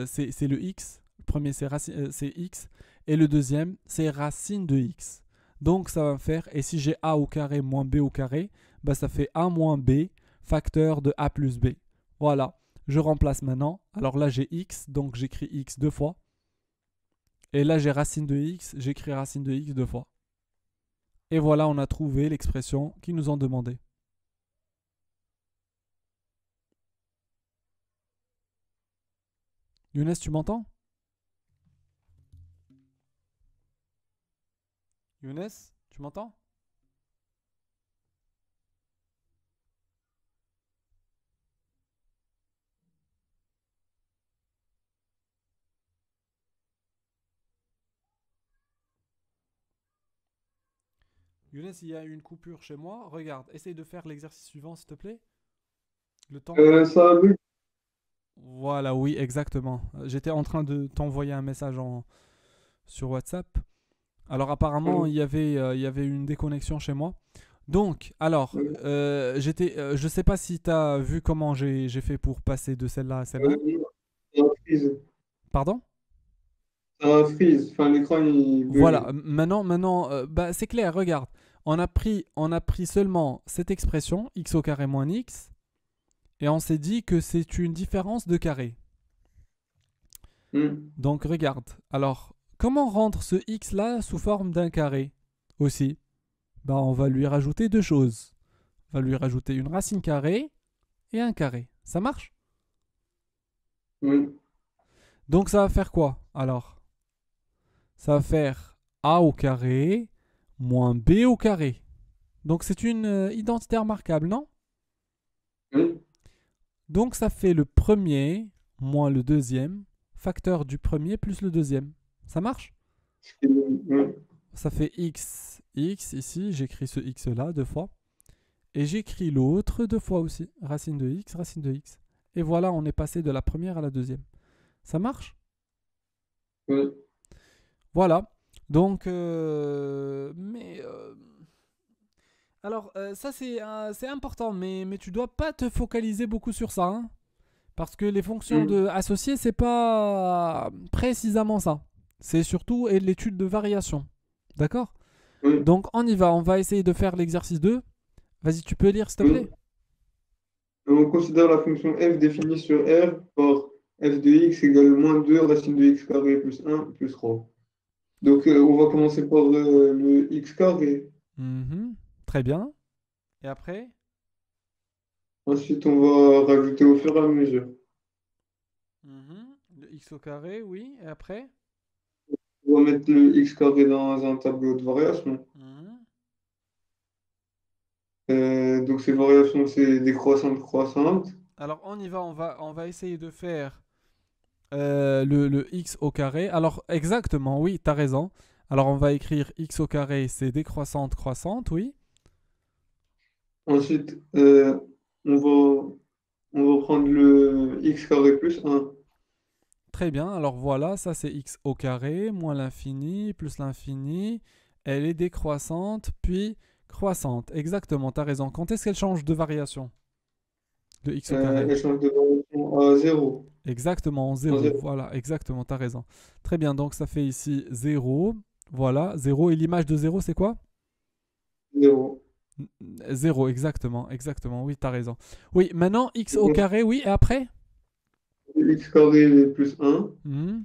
c'est le x. Le premier c'est x et le deuxième c'est racine de x. Donc ça va faire, et si j'ai a au carré moins b au carré, bah ça fait a moins b facteur de a plus b. Voilà, je remplace maintenant. Alors là j'ai x, donc j'écris x deux fois. Et là j'ai racine de x, j'écris racine de x deux fois. Et voilà, on a trouvé l'expression qu'ils nous ont demandé. Younes, tu m'entends? Younes, tu m'entends? Younes, il y a une coupure chez moi. Regarde, essaye de faire l'exercice suivant, s'il te plaît. Le temps que... Ça, oui. Voilà, oui, exactement. J'étais en train de t'envoyer un message sur WhatsApp. Alors apparemment, il y avait une déconnexion chez moi. Donc, alors, je sais pas si tu as vu comment j'ai fait pour passer de celle-là à celle-là. Ça freeze. Pardon? Ça freeze. Enfin, l'écran, il Voilà, bug. maintenant, bah, c'est clair, regarde. On a pris seulement cette expression, x au carré moins x, et on s'est dit que c'est une différence de carré. Hmm. Donc regarde. Alors, comment rendre ce x là sous forme d'un carré aussi? Ben, on va lui rajouter deux choses. On va lui rajouter une racine carrée et un carré. Ça marche? Oui. Donc ça va faire quoi alors? Ça va faire a au carré moins b au carré. Donc c'est une identité remarquable, non? Oui. Donc ça fait le premier moins le deuxième, facteur du premier plus le deuxième. Ça marche? Oui. Ça fait x ici, j'écris ce x là deux fois. Et j'écris l'autre deux fois aussi. Racine de x, racine de x. Et voilà, on est passé de la première à la deuxième. Ça marche? Oui. Voilà. Donc, alors, ça c'est important, mais tu dois pas te focaliser beaucoup sur ça, hein, parce que les fonctions Hmm. associées, c'est pas précisément ça. C'est surtout l'étude de variation. D'accord? Oui, Donc on y va, on va essayer de faire l'exercice 2. Vas-y, tu peux lire s'il te oui. plaît? On considère la fonction f définie sur R par f de x égale moins 2 racine de x carré plus un plus 3. Donc, on va commencer par le x carré. Mhm. Très bien. Et après? Ensuite, on va rajouter au fur et à mesure. Mhm. Le x au carré, oui. Et après? On va mettre le x carré dans un tableau de variation. Mhm. Donc, ces variations, c'est décroissantes, croissantes. Alors on y va, on va essayer de faire le x au carré. Alors exactement, oui, tu as raison. Alors on va écrire x au carré, c'est décroissante, croissante, oui. Ensuite, on va prendre le x carré plus un. Très bien, alors voilà, ça c'est x au carré, moins l'infini, plus l'infini. Elle est décroissante, puis croissante. Exactement, tu as raison. Quand est-ce qu'elle change de variation de x au carré? Elle change de variation à zéro. Exactement, En 0. zéro. Voilà, exactement, tu as raison. Très bien, donc ça fait ici 0. Voilà, 0. Et l'image de 0, c'est quoi? Zéro. 0, exactement, exactement. Oui, tu as raison. Oui, maintenant x au Donc, carré, oui, et après? x carré plus un. Mhm,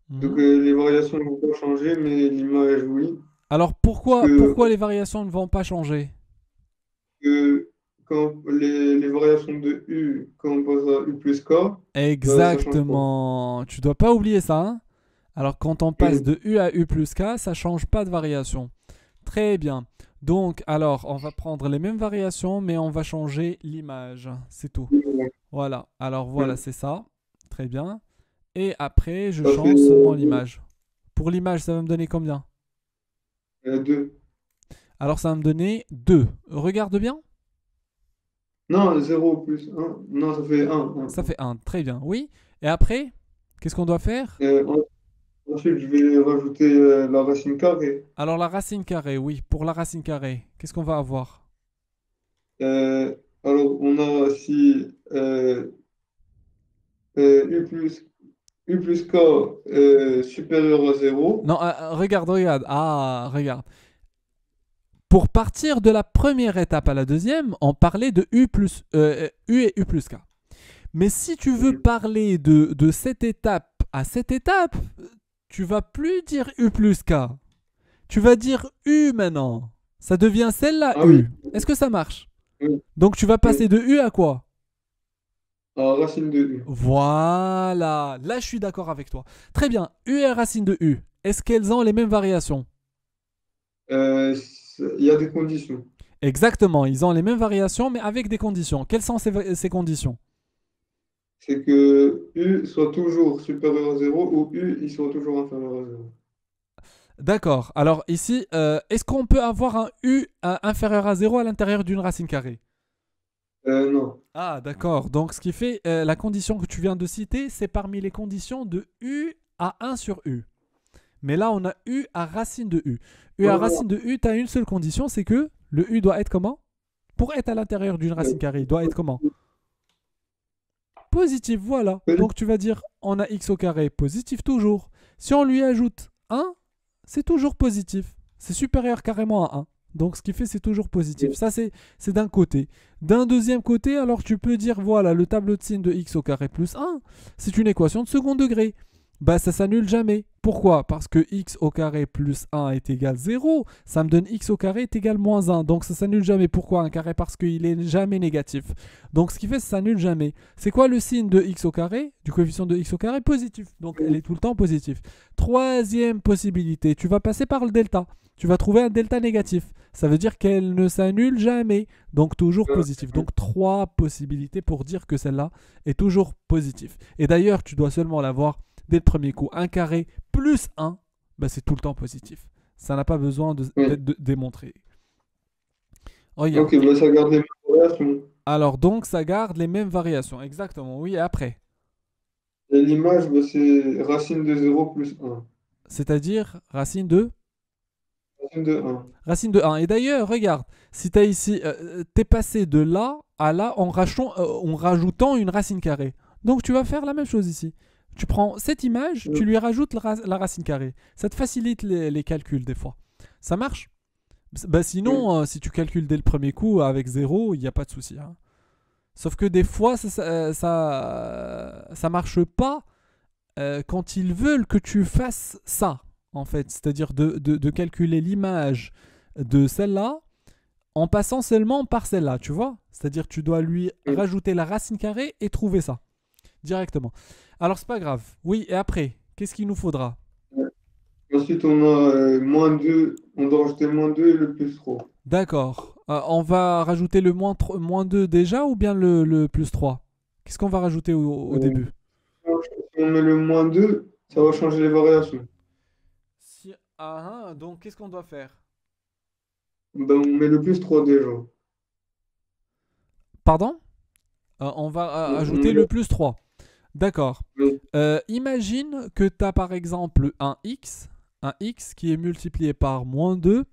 Donc, mhm. les variations ne vont pas changer, mais l'image, oui. Alors Parce pourquoi les variations ne vont pas changer? que quand les variations de u, quand on passe à u plus k, ça change pas. Exactement. Tu dois pas oublier ça, hein. Alors quand on passe Oui. de u à u plus k, ça change pas de variation. Très bien. Donc alors on va prendre les mêmes variations, mais on va changer l'image. C'est tout. Voilà. Alors voilà, Oui. c'est ça. Très bien. Et après, je Ça fait change seulement l'image. Pour l'image, ça va me donner combien? 2. Alors ça va me donner 2. Regarde bien. Non, zéro plus un. Non, ça fait un. Ça fait un. Très bien. Oui. Et après, qu'est-ce qu'on doit faire? Ensuite, je vais rajouter la racine carrée. Alors la racine carrée, oui. Pour la racine carrée, qu'est-ce qu'on va avoir? Euh, alors, on a si u plus k supérieur à zéro. Non, regarde, regarde. Ah, regarde. Pour partir de la première étape à la deuxième, on parlait de U et U plus K. Mais si tu veux parler de cette étape à cette étape, tu vas plus dire U plus K. Tu vas dire U maintenant. Ça devient celle-là Ah oui, U. Est-ce que ça marche? oui, Donc tu vas passer oui. de U à quoi? À racine de u. Voilà. Là, je suis d'accord avec toi. Très bien. U et racine de U. Est-ce qu'elles ont les mêmes variations? Il y a des conditions. Exactement. Ils ont les mêmes variations, mais avec des conditions. Quelles sont ces conditions? C'est que U soit toujours supérieur à zéro ou U il soit toujours inférieur à zéro. D'accord. Alors ici, est-ce qu'on peut avoir un U inférieur à 0 à l'intérieur d'une racine carrée? Non. Ah, d'accord. Donc ce qui fait, la condition que tu viens de citer, c'est parmi les conditions de U à 1 sur U. Mais là, on a U à racine de U. U à Voilà. racine de U, tu as une seule condition, c'est que le U doit être comment? Pour être à l'intérieur d'une racine carrée, il doit être comment? Positif, voilà. Donc tu vas dire, on a x au carré, positif toujours. Si on lui ajoute 1, c'est toujours positif. C'est supérieur carrément à 1. Donc ce qui fait, c'est toujours positif. Ça, c'est d'un côté. D'un deuxième côté, alors tu peux dire, voilà, le tableau de signe de x au carré plus 1, c'est une équation de second degré. Bah ça s'annule jamais. Pourquoi? Parce que x au carré plus 1 est égal 0. Ça me donne x au carré est égal moins 1. Donc ça s'annule jamais. Pourquoi un carré? Parce qu'il est jamais négatif. Donc ce qui fait, ça s'annule jamais. C'est quoi le signe de x au carré? Du coefficient de x au carré? Positif. Donc elle est tout le temps positive. Troisième possibilité, tu vas passer par le delta. Tu vas trouver un delta négatif. Ça veut dire qu'elle ne s'annule jamais. Donc toujours positif. Donc trois possibilités pour dire que celle-là est toujours positive. Et d'ailleurs, tu dois seulement l'avoir dès le premier coup. Un carré plus 1, bah, c'est tout le temps positif. Ça n'a pas besoin Oui. d'être démontré. Ok, Regarde. bah ça garde les mêmes variations. Alors donc ça garde les mêmes variations. Exactement. Oui, et après. Et l'image, bah, c'est racine de zéro plus un. C'est-à-dire racine de Racine de un. racine de 1. Et d'ailleurs, regarde, si tu as ici, t'es passé de là à là en rajoutant une racine carrée. Donc tu vas faire la même chose ici. Tu prends cette image, tu lui rajoutes la racine carrée. Ça te facilite les calculs des fois. Ça marche? Bah Oui. sinon, si tu calcules dès le premier coup avec zéro, il n'y a pas de souci, hein. Sauf que des fois, ça marche pas quand ils veulent que tu fasses ça, en fait. C'est-à-dire de calculer l'image de celle-là en passant seulement par celle-là, tu vois? C'est-à-dire tu dois lui Oui. rajouter la racine carrée et trouver ça directement. Alors c'est pas grave. Oui, et après, qu'est-ce qu'il nous faudra? Ouais. Ensuite, on a moins 2. On doit rajouter moins 2 et le plus 3. D'accord. On va rajouter le moins 2 déjà ou bien le plus 3? Qu'est-ce qu'on va rajouter au début? Si on met le moins 2, ça va changer les variations. Donc qu'est-ce qu'on doit faire? Ben, on met le plus 3 déjà. Pardon? On va On ajouter met le plus 3. D'accord. le- Imagine que tu as par exemple un x qui est multiplié par moins 2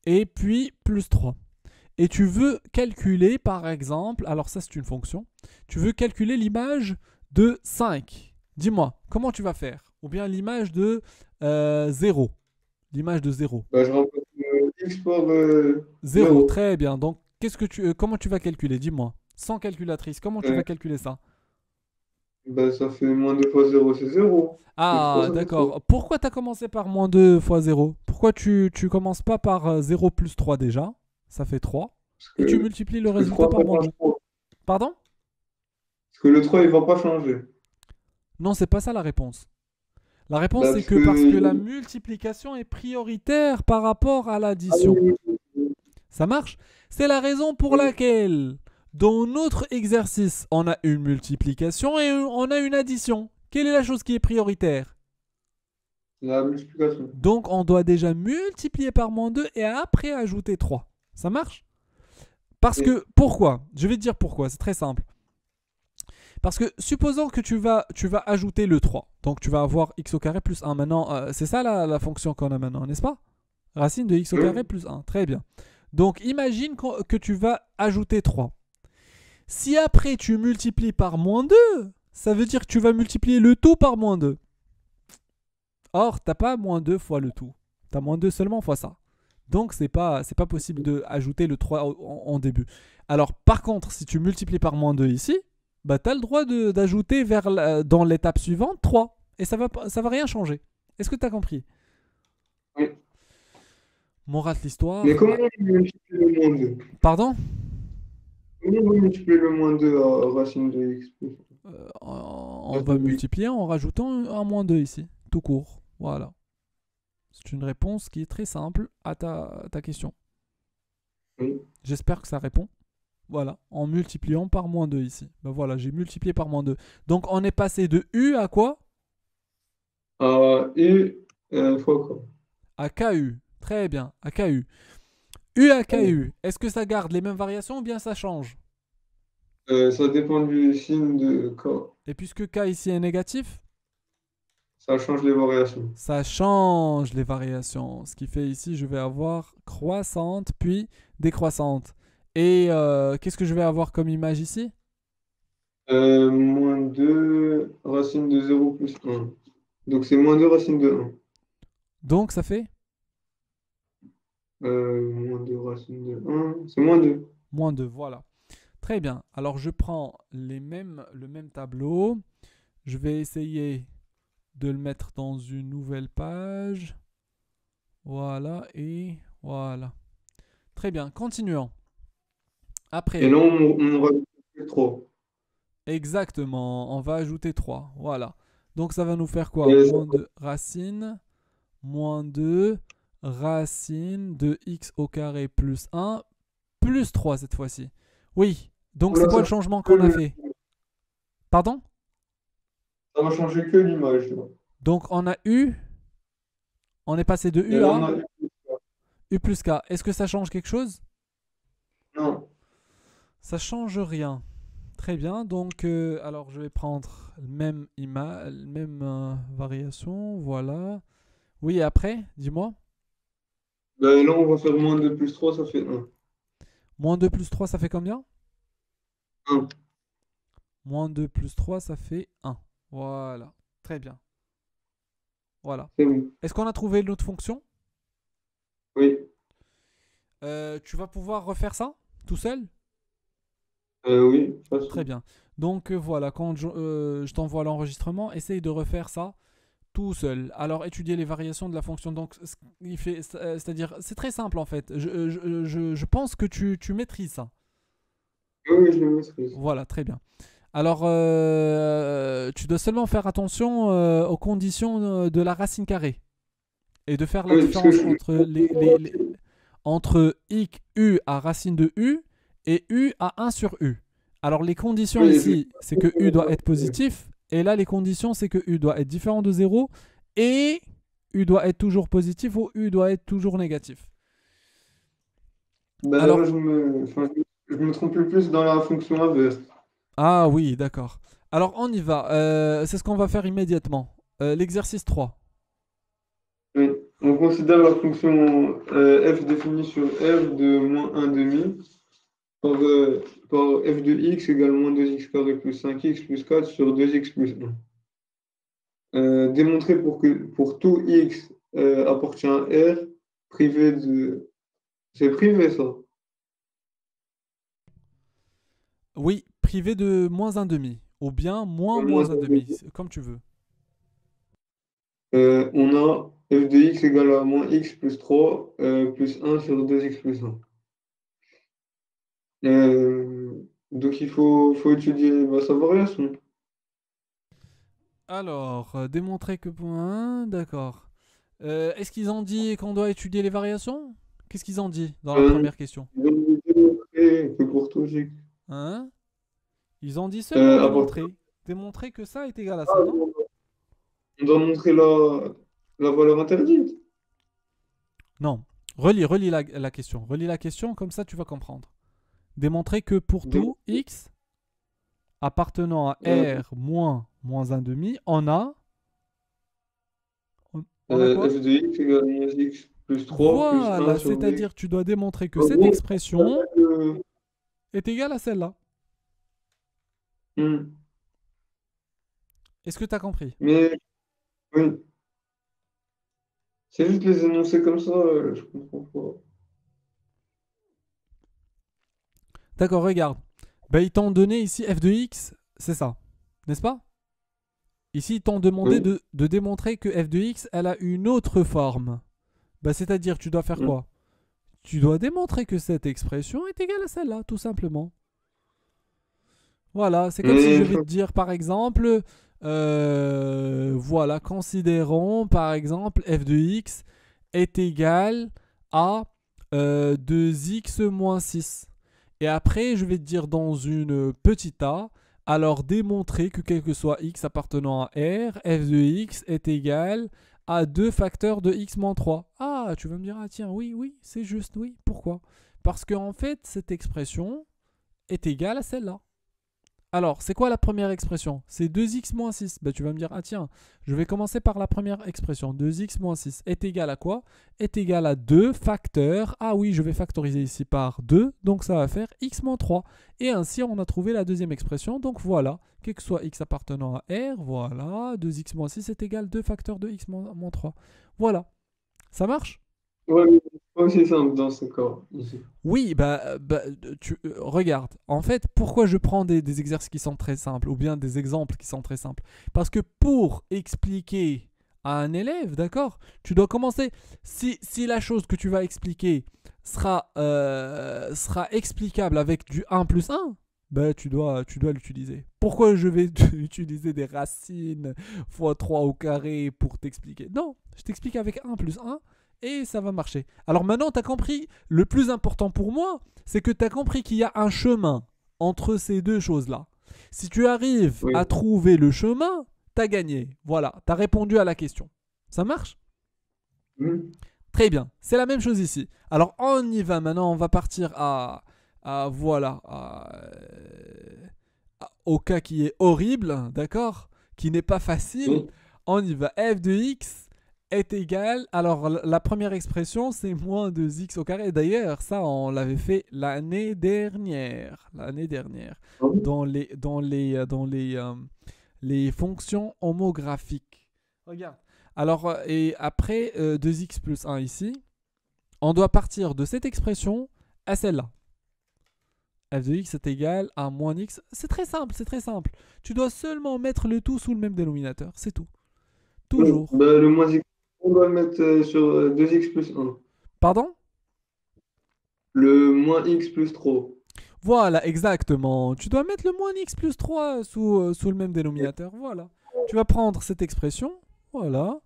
et puis plus 3. Et tu veux calculer par exemple, alors ça c'est une fonction, tu veux calculer l'image de 5. Dis-moi, comment tu vas faire? Ou bien l'image de 0. L'image de 0. ben, je remplace x par 0, 0. très bien. Donc comment tu vas calculer? Dis-moi. Sans calculatrice, comment tu vas calculer ça? Ben, ça fait moins 2 fois 0, c'est 0. Plus 3, Ah, ça fait 3. d'accord. Pourquoi tu as commencé par moins 2 fois 0? Pourquoi tu commences pas par 0 plus 3 déjà? Ça fait 3. Parce Et tu que, multiplies le parce que résultat 3, par ça moins change 2. pas. Pardon? Parce que le 3, il va pas changer. Non, c'est pas ça la réponse. La réponse, Ben, c'est parce que parce que que... la multiplication est prioritaire par rapport à Ah l'addition. oui, oui, oui. Ça marche? C'est la raison pour Oui, laquelle, dans notre exercice, on a une multiplication et on a une addition. Quelle est la chose qui est prioritaire? la multiplication. Donc, on doit déjà multiplier par moins 2 et après ajouter 3. Ça marche? Parce Oui. que, pourquoi? Je vais te dire pourquoi, c'est très simple. Parce que supposons que tu vas ajouter le 3. Donc tu vas avoir x au carré plus 1. Maintenant, c'est ça la fonction qu'on a maintenant, n'est-ce pas? Racine de x au carré Oui. plus 1. Très bien. Donc imagine que tu vas ajouter 3. Si après tu multiplies par moins 2, ça veut dire que tu vas multiplier le tout par moins 2. Or, tu n'as pas moins 2 fois le tout. Tu as moins 2 seulement fois ça. Donc, c'est pas possible d'ajouter le 3 en début. Alors, par contre, si tu multiplies par moins 2 ici, bah, tu as le droit d'ajouter dans l'étape suivante 3. Et ça va rien changer. Est-ce que tu as compris? Oui. Morale de Mais l'histoire. comment on multiplie le moins 2? Pardon? Comment on multiplie le moins 2 à racine de x plus On va racine de x? multiplier en rajoutant un moins 2 ici. Tout court. Voilà. C'est une réponse qui est très simple à ta question. Oui. J'espère que ça répond. Voilà, en multipliant par moins 2 ici. Ben voilà, j'ai multiplié par moins 2. Donc on est passé de U à quoi? Et fois quoi? À KU. Très bien, à KU. U à Allez. KU, est-ce que ça garde les mêmes variations ou bien ça change? Ça dépend du signe de K. Et puisque K ici est négatif, Ça change les variations. ça change les variations. Ce qui fait ici, je vais avoir croissante puis décroissante. Et qu'est-ce que je vais avoir comme image ici? Moins 2 racine de 0 plus 1. Donc c'est moins 2 racine de 1. Donc ça fait Moins 2 racine de 1. C'est moins 2. moins 2, voilà. Très bien. Alors je prends le même tableau. Je vais essayer de le mettre dans une nouvelle page. Voilà, et voilà. Très bien, continuons. Et Après, là, on rajoute 3. exactement, on va ajouter 3. Voilà. Donc ça va nous faire quoi? Et ça, Moins de racine, moins 2 racine de x au carré plus 1, plus 3 cette fois-ci. Oui, donc c'est là, quoi ça, le changement que qu'on a fait? Pardon? ça va changer que l'image, là. Donc on a U, on est passé de Et U là, on à a... U plus K. Est-ce que ça change quelque chose? Non. Ça change rien. Très bien, donc alors je vais prendre même variation, voilà. Oui, et après, dis-moi. Ben, là, on va faire moins 2 plus 3, ça fait 1. Moins 2 plus 3, ça fait combien? 1. Moins 2 plus 3, ça fait 1. Voilà, très bien. Voilà. C'est bon. Est-ce qu'on a trouvé notre fonction? Oui, Tu vas pouvoir refaire ça tout seul? oui, Très facile. bien. Donc voilà, quand je t'envoie l'enregistrement, essaye de refaire ça tout seul. Alors étudier les variations de la fonction. Donc c'est-à-dire, c'est très simple en fait. Je pense que tu maîtrises ça. Oui, oui, je le maîtrise. Voilà, très bien. Alors tu dois seulement faire attention aux conditions de la racine carrée et de faire la Oui, parce que différence je... entre u à racine de u et u à 1 sur u. Alors les conditions Oui, je... ici, c'est que u doit être positif, et là les conditions, c'est que u doit être différent de zéro et u doit être toujours positif ou u doit être toujours négatif. Ben là, Alors, enfin, je me trompe le plus dans la fonction inverse. ah oui, d'accord. Alors on y va. C'est ce qu'on va faire immédiatement. L'exercice 3. Oui. On considère la fonction f définie sur f de moins un demi par f de x égale moins 2x carré plus 5x plus 4 sur 2x plus 1. Démontrer pour tout x appartient à R, privé de... C'est privé ça. Oui, privé de moins un demi, ou bien moins Moins moins un un demi, demi. comme tu veux. On a f de x égale à moins x plus 3 plus un sur 2x plus 1. Donc faut étudier sa variation. Alors, démontrer que pour un, d'accord. Est-ce qu'ils ont dit qu'on doit étudier les variations? Qu'est-ce qu'ils ont dit dans la Euh, première question? donc, démontrer que pour tout x, Hein? Ils ont dit seulement appartient démontrer. Démontrer que ça est égal à ça, non? on doit montrer la valeur interdite. Non. Relis la question. Relis la question, comme ça tu vas comprendre. Démontrer que pour Donc, tout x appartenant à euh, R moins moins un demi, on a quoi? f de x égale à moins x plus 3 plus un Voilà, sur 2x. c'est-à-dire tu dois démontrer que En cette gros, expression est égale à celle-là. hmm. Est-ce que tu as compris? Mais oui, c'est juste les énoncer comme ça, je comprends pas. D'accord, regarde. Ben, ils t'ont donné ici f de x, c'est ça, n'est-ce pas? Ici, ils t'ont demandé Oui. de démontrer que f de x, elle a une autre forme. Ben, c'est-à-dire, tu dois faire Hmm. quoi? Tu dois démontrer que cette expression est égale à celle-là, tout simplement. Voilà, c'est comme si je Mais vais te dire, par exemple, voilà, considérons, par exemple, f de x est égal à 2x moins 6. Et après, je vais te dire dans une petite a, alors démontrer que quel que soit x appartenant à R, f de x est égal à 2 facteurs de x moins 3. Ah, tu vas me dire, ah tiens, oui, oui, c'est juste, oui. Pourquoi? Parce qu'en fait, cette expression est égale à celle-là. Alors, c'est quoi la première expression? C'est 2x moins 6. Ben, tu vas me dire, ah tiens, je vais commencer par la première expression. 2x moins 6 est égal à quoi? Est égal à 2 facteurs. Ah oui, je vais factoriser ici par 2. Donc ça va faire x moins 3. Et ainsi, on a trouvé la deuxième expression. Donc voilà, quel que soit x appartenant à R, voilà, 2x moins 6 est égal à 2 facteurs de x moins 3. Voilà, ça marche? ouais, mais c'est pas aussi simple dans ce cas ici. Oui, regarde. En fait, pourquoi je prends des exercices qui sont très simples ou bien des exemples qui sont très simples? Parce que pour expliquer à un élève, d'accord, tu dois commencer. Si la chose que tu vas expliquer sera explicable avec du un plus un, ben, tu dois l'utiliser. Pourquoi je vais utiliser des racines fois 3 au carré pour t'expliquer? Non, je t'explique avec un plus un et ça va marcher. Alors maintenant, tu as compris, le plus important pour moi, c'est que tu as compris qu'il y a un chemin entre ces deux choses-là. Si tu arrives à Oui. trouver le chemin, tu as gagné. Voilà, tu as répondu à la question. Ça marche? Hmm. Très bien, c'est la même chose ici. Alors on y va maintenant, on va partir voilà, au cas qui est horrible, d'accord? Qui n'est pas facile. Oui. On y va. F de x est égal. Alors, la première expression, c'est moins 2x au carré. D'ailleurs, ça, on l'avait fait l'année dernière. L'année dernière. Ah oui. Les fonctions homographiques. Regarde. Alors, et après 2x plus 1 ici, On doit partir de cette expression à celle-là. F de x est égal à moins x. C'est très simple, c'est très simple. Tu dois seulement mettre le tout sous le même dénominateur, c'est tout. Toujours. Bah, le moins x, on doit le mettre sur 2x plus 1. Pardon? Le moins x plus 3. Voilà, exactement. Tu dois mettre le moins x plus 3 sous le même dénominateur. Voilà. Tu vas prendre cette expression. Voilà.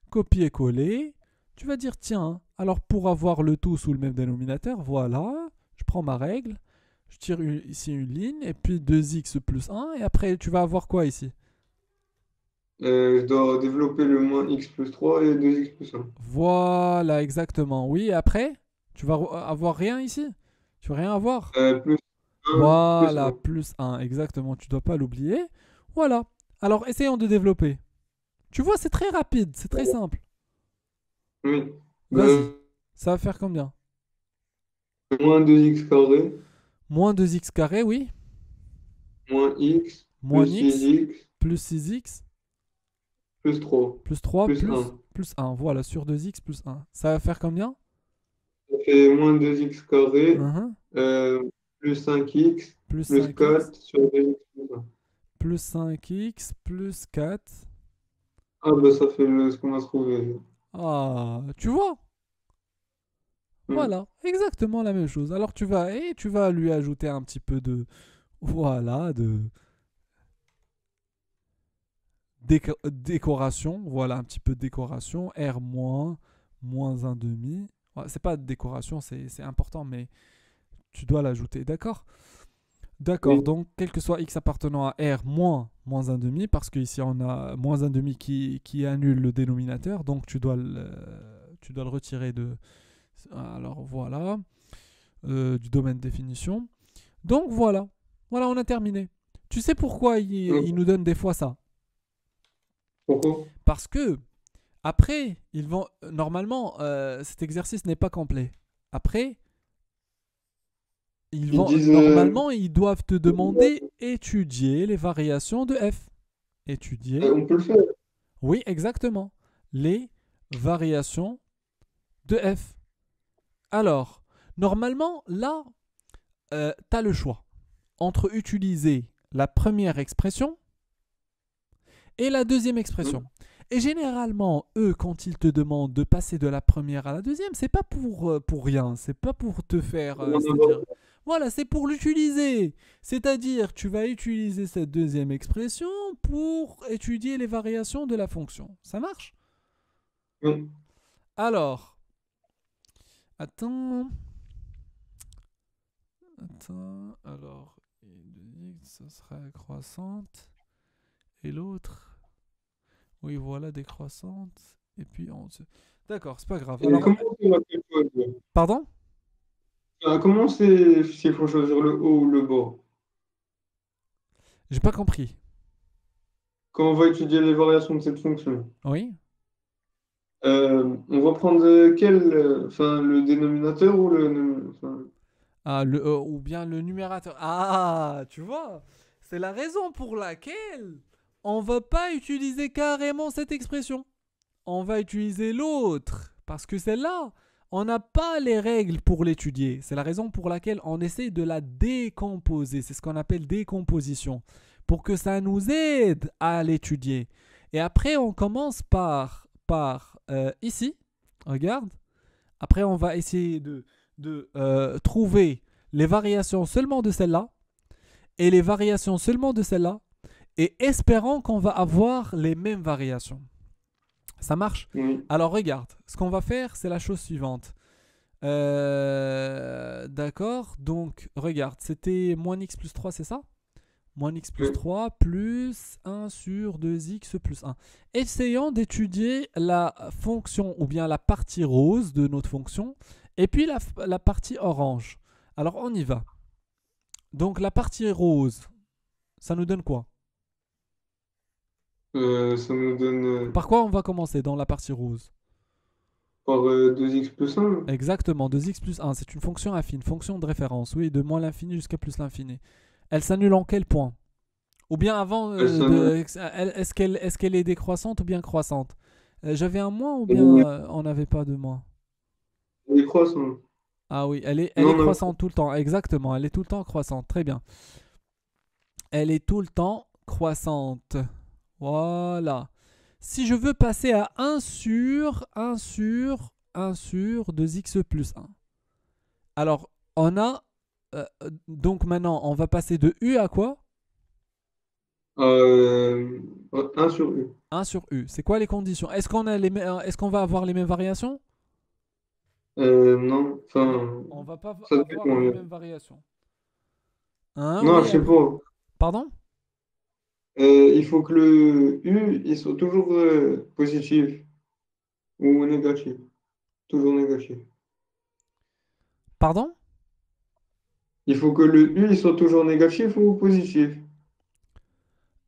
Copier-coller. Tu vas dire, tiens, alors pour avoir le tout sous le même dénominateur, voilà. Je prends ma règle. Je tire ici une ligne. Et puis 2x plus 1. Et après, tu vas avoir quoi ici? Je dois développer le moins x plus 3 et 2x plus 1. Voilà, exactement. Oui, et après, tu vas avoir rien ici? Tu vas rien avoir? Plus 1 plus Voilà, 1. plus 1, exactement. Tu dois pas l'oublier. Voilà. Alors, essayons de développer. Tu vois, c'est très rapide, c'est très simple. Oui. Vas-y. Ben, Ça va faire combien? moins 2x carré, Moins 2x carré, oui. moins x, plus Moins x, 6x, plus 6x, plus 3, plus 3, plus 1. plus 1. Voilà, sur 2x plus 1. Ça va faire combien? Ça fait moins 2x carré, Mhm. euh, plus 5x, Plus plus 5x, 4 sur 2x plus 1. plus 5x, plus 4. Ah, bah ça fait ce qu'on a trouvé. Ah, tu vois? Hmm. Voilà, exactement la même chose. Alors tu vas lui ajouter un petit peu de, voilà, de décoration. Voilà, un petit peu de décoration. R moins, moins un demi. Ouais, c'est pas de décoration, c'est important, mais tu dois l'ajouter, d'accord? D'accord, Oui, donc quel que soit x appartenant à R moins, moins un demi, parce qu'ici on a moins un demi qui annule le dénominateur, donc tu dois le retirer de... Alors voilà, du domaine de définition. Donc voilà, voilà, on a terminé. Tu sais pourquoi il ok. nous donne des fois ça? Pourquoi? Parce que après, ils vont normalement cet exercice n'est pas complet. Après, ils Ils vont disent, normalement ils doivent te demander étudier les variations de f. Étudier, on peut le faire. oui, exactement, les variations de f. Alors, normalement là, tu as le choix entre utiliser la première expression et la deuxième expression. Hmm. Et généralement, eux, quand ils te demandent de passer de la première à la deuxième, c'est pas pour rien, c'est pas pour te faire, c'est-à-dire, voilà, c'est pour l'utiliser. C'est-à-dire, tu vas utiliser cette deuxième expression pour étudier les variations de la fonction. Ça marche? Oui. Alors, attends, alors, ça sera croissante, et l'autre, oui, voilà, décroissante, et puis on se... D'accord, c'est pas grave. Et Alors, comment on va faire quoi? pardon? Comment c'est s'il faut choisir le haut ou le bas? J'ai pas compris. Quand on va étudier les variations de cette fonction, Oui? on va prendre enfin, le dénominateur ou enfin, Ah, ou bien le numérateur. Ah, tu vois, c'est la raison pour laquelle on va pas utiliser carrément cette expression. On va utiliser l'autre. Parce que celle-là, on n'a pas les règles pour l'étudier. C'est la raison pour laquelle on essaie de la décomposer. C'est ce qu'on appelle décomposition. Pour que ça nous aide à l'étudier. Et après, on commence par ici. Regarde. Après, on va essayer de trouver les variations seulement de celle-là et les variations seulement de celle-là et espérant qu'on va avoir les mêmes variations. Ça marche? oui. Alors regarde, ce qu'on va faire, c'est la chose suivante. D'accord, donc regarde, c'était moins x plus 3, c'est ça? Moins x plus Oui. 3 plus 1 sur 2x plus 1. Essayons d'étudier la fonction ou bien la partie rose de notre fonction et puis la partie orange. Alors on y va. Donc la partie rose, ça nous donne quoi? Ça nous donne Par quoi on va commencer dans la partie rose? par 2x plus 1. Exactement, 2x plus 1, c'est une fonction affine, fonction de référence, oui, de moins l'infini jusqu'à plus l'infini. Elle s'annule en quel point? Ou bien avant est-ce qu'elle est décroissante ou bien croissante? J'avais un moins ou bien on n'avait pas de moins? Elle est croissante. Ah oui, elle est Non, non. croissante tout le temps. Exactement, elle est tout le temps croissante. Très bien. Elle est tout le temps croissante. Voilà. Si je veux passer à un sur 2x plus un. Alors, on a... donc maintenant, on va passer de U à quoi? Euh, 1 sur U. Un sur U. C'est quoi les conditions? Est-ce qu'on va avoir les mêmes variations? Non, Non, enfin, on va pas ça avoir dépend. les mêmes variations. Hein, Non, oui, je sais après. pas. Pardon? Il faut que le U, il soit toujours positif ou négatif. Toujours négatif. Pardon? Il faut que le U, il soit toujours négatif ou positif.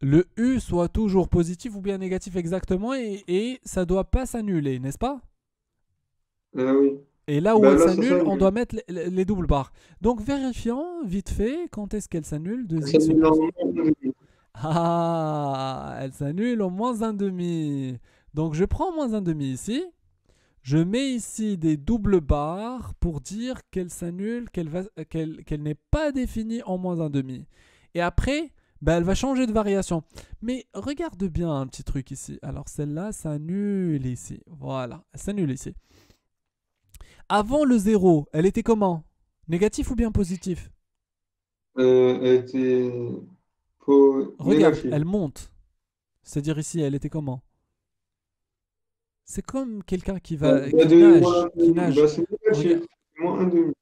Le U soit toujours positif ou bien négatif exactement et ça doit pas s'annuler, n'est-ce pas? Ah oui. Et là où Ben elle là, ça s'annule, on doit s'annule. mettre les doubles barres. Donc vérifions vite fait quand est-ce qu'elle s'annule Ça 2x s'annule plus en 1. Ah, elle s'annule au moins un demi. Donc je prends moins un demi ici. Je mets ici des doubles barres pour dire qu'elle s'annule, qu'elle n'est pas définie en moins un demi. Et après, ben, elle va changer de variation. Mais regarde bien un petit truc ici. Alors celle-là s'annule ici. Voilà, elle s'annule ici. Avant le zéro, elle était comment? Négatif ou bien positif? Elle était Regarde, négative. elle monte. C'est-à-dire ici, elle était comment? C'est comme quelqu'un Ben, qui de moins nage, un qui demi, nage. ben, c'est Regarde. négatif. Moins un demi.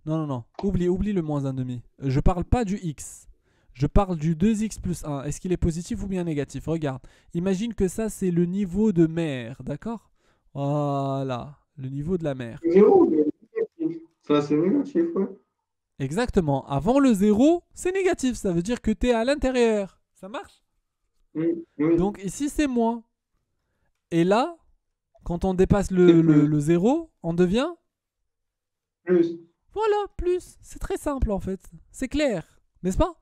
Non, non, non. Oublie le moins un demi. Je parle pas du x. Je parle du 2x plus 1. Est-ce qu'il est positif ou bien négatif? Regarde. Imagine que ça, c'est le niveau de mer. D'accord? Voilà. Le niveau de la mer. Zéro, mais négatif. Enfin, c'est négatif, ouais. Exactement. Avant le zéro, c'est négatif. Ça veut dire que tu es à l'intérieur. Ça marche? Oui, oui, Donc ici, c'est moins. Et là, quand on dépasse c'est plus. le zéro, on devient... Plus. Voilà, plus. C'est très simple en fait. C'est clair. N'est-ce pas?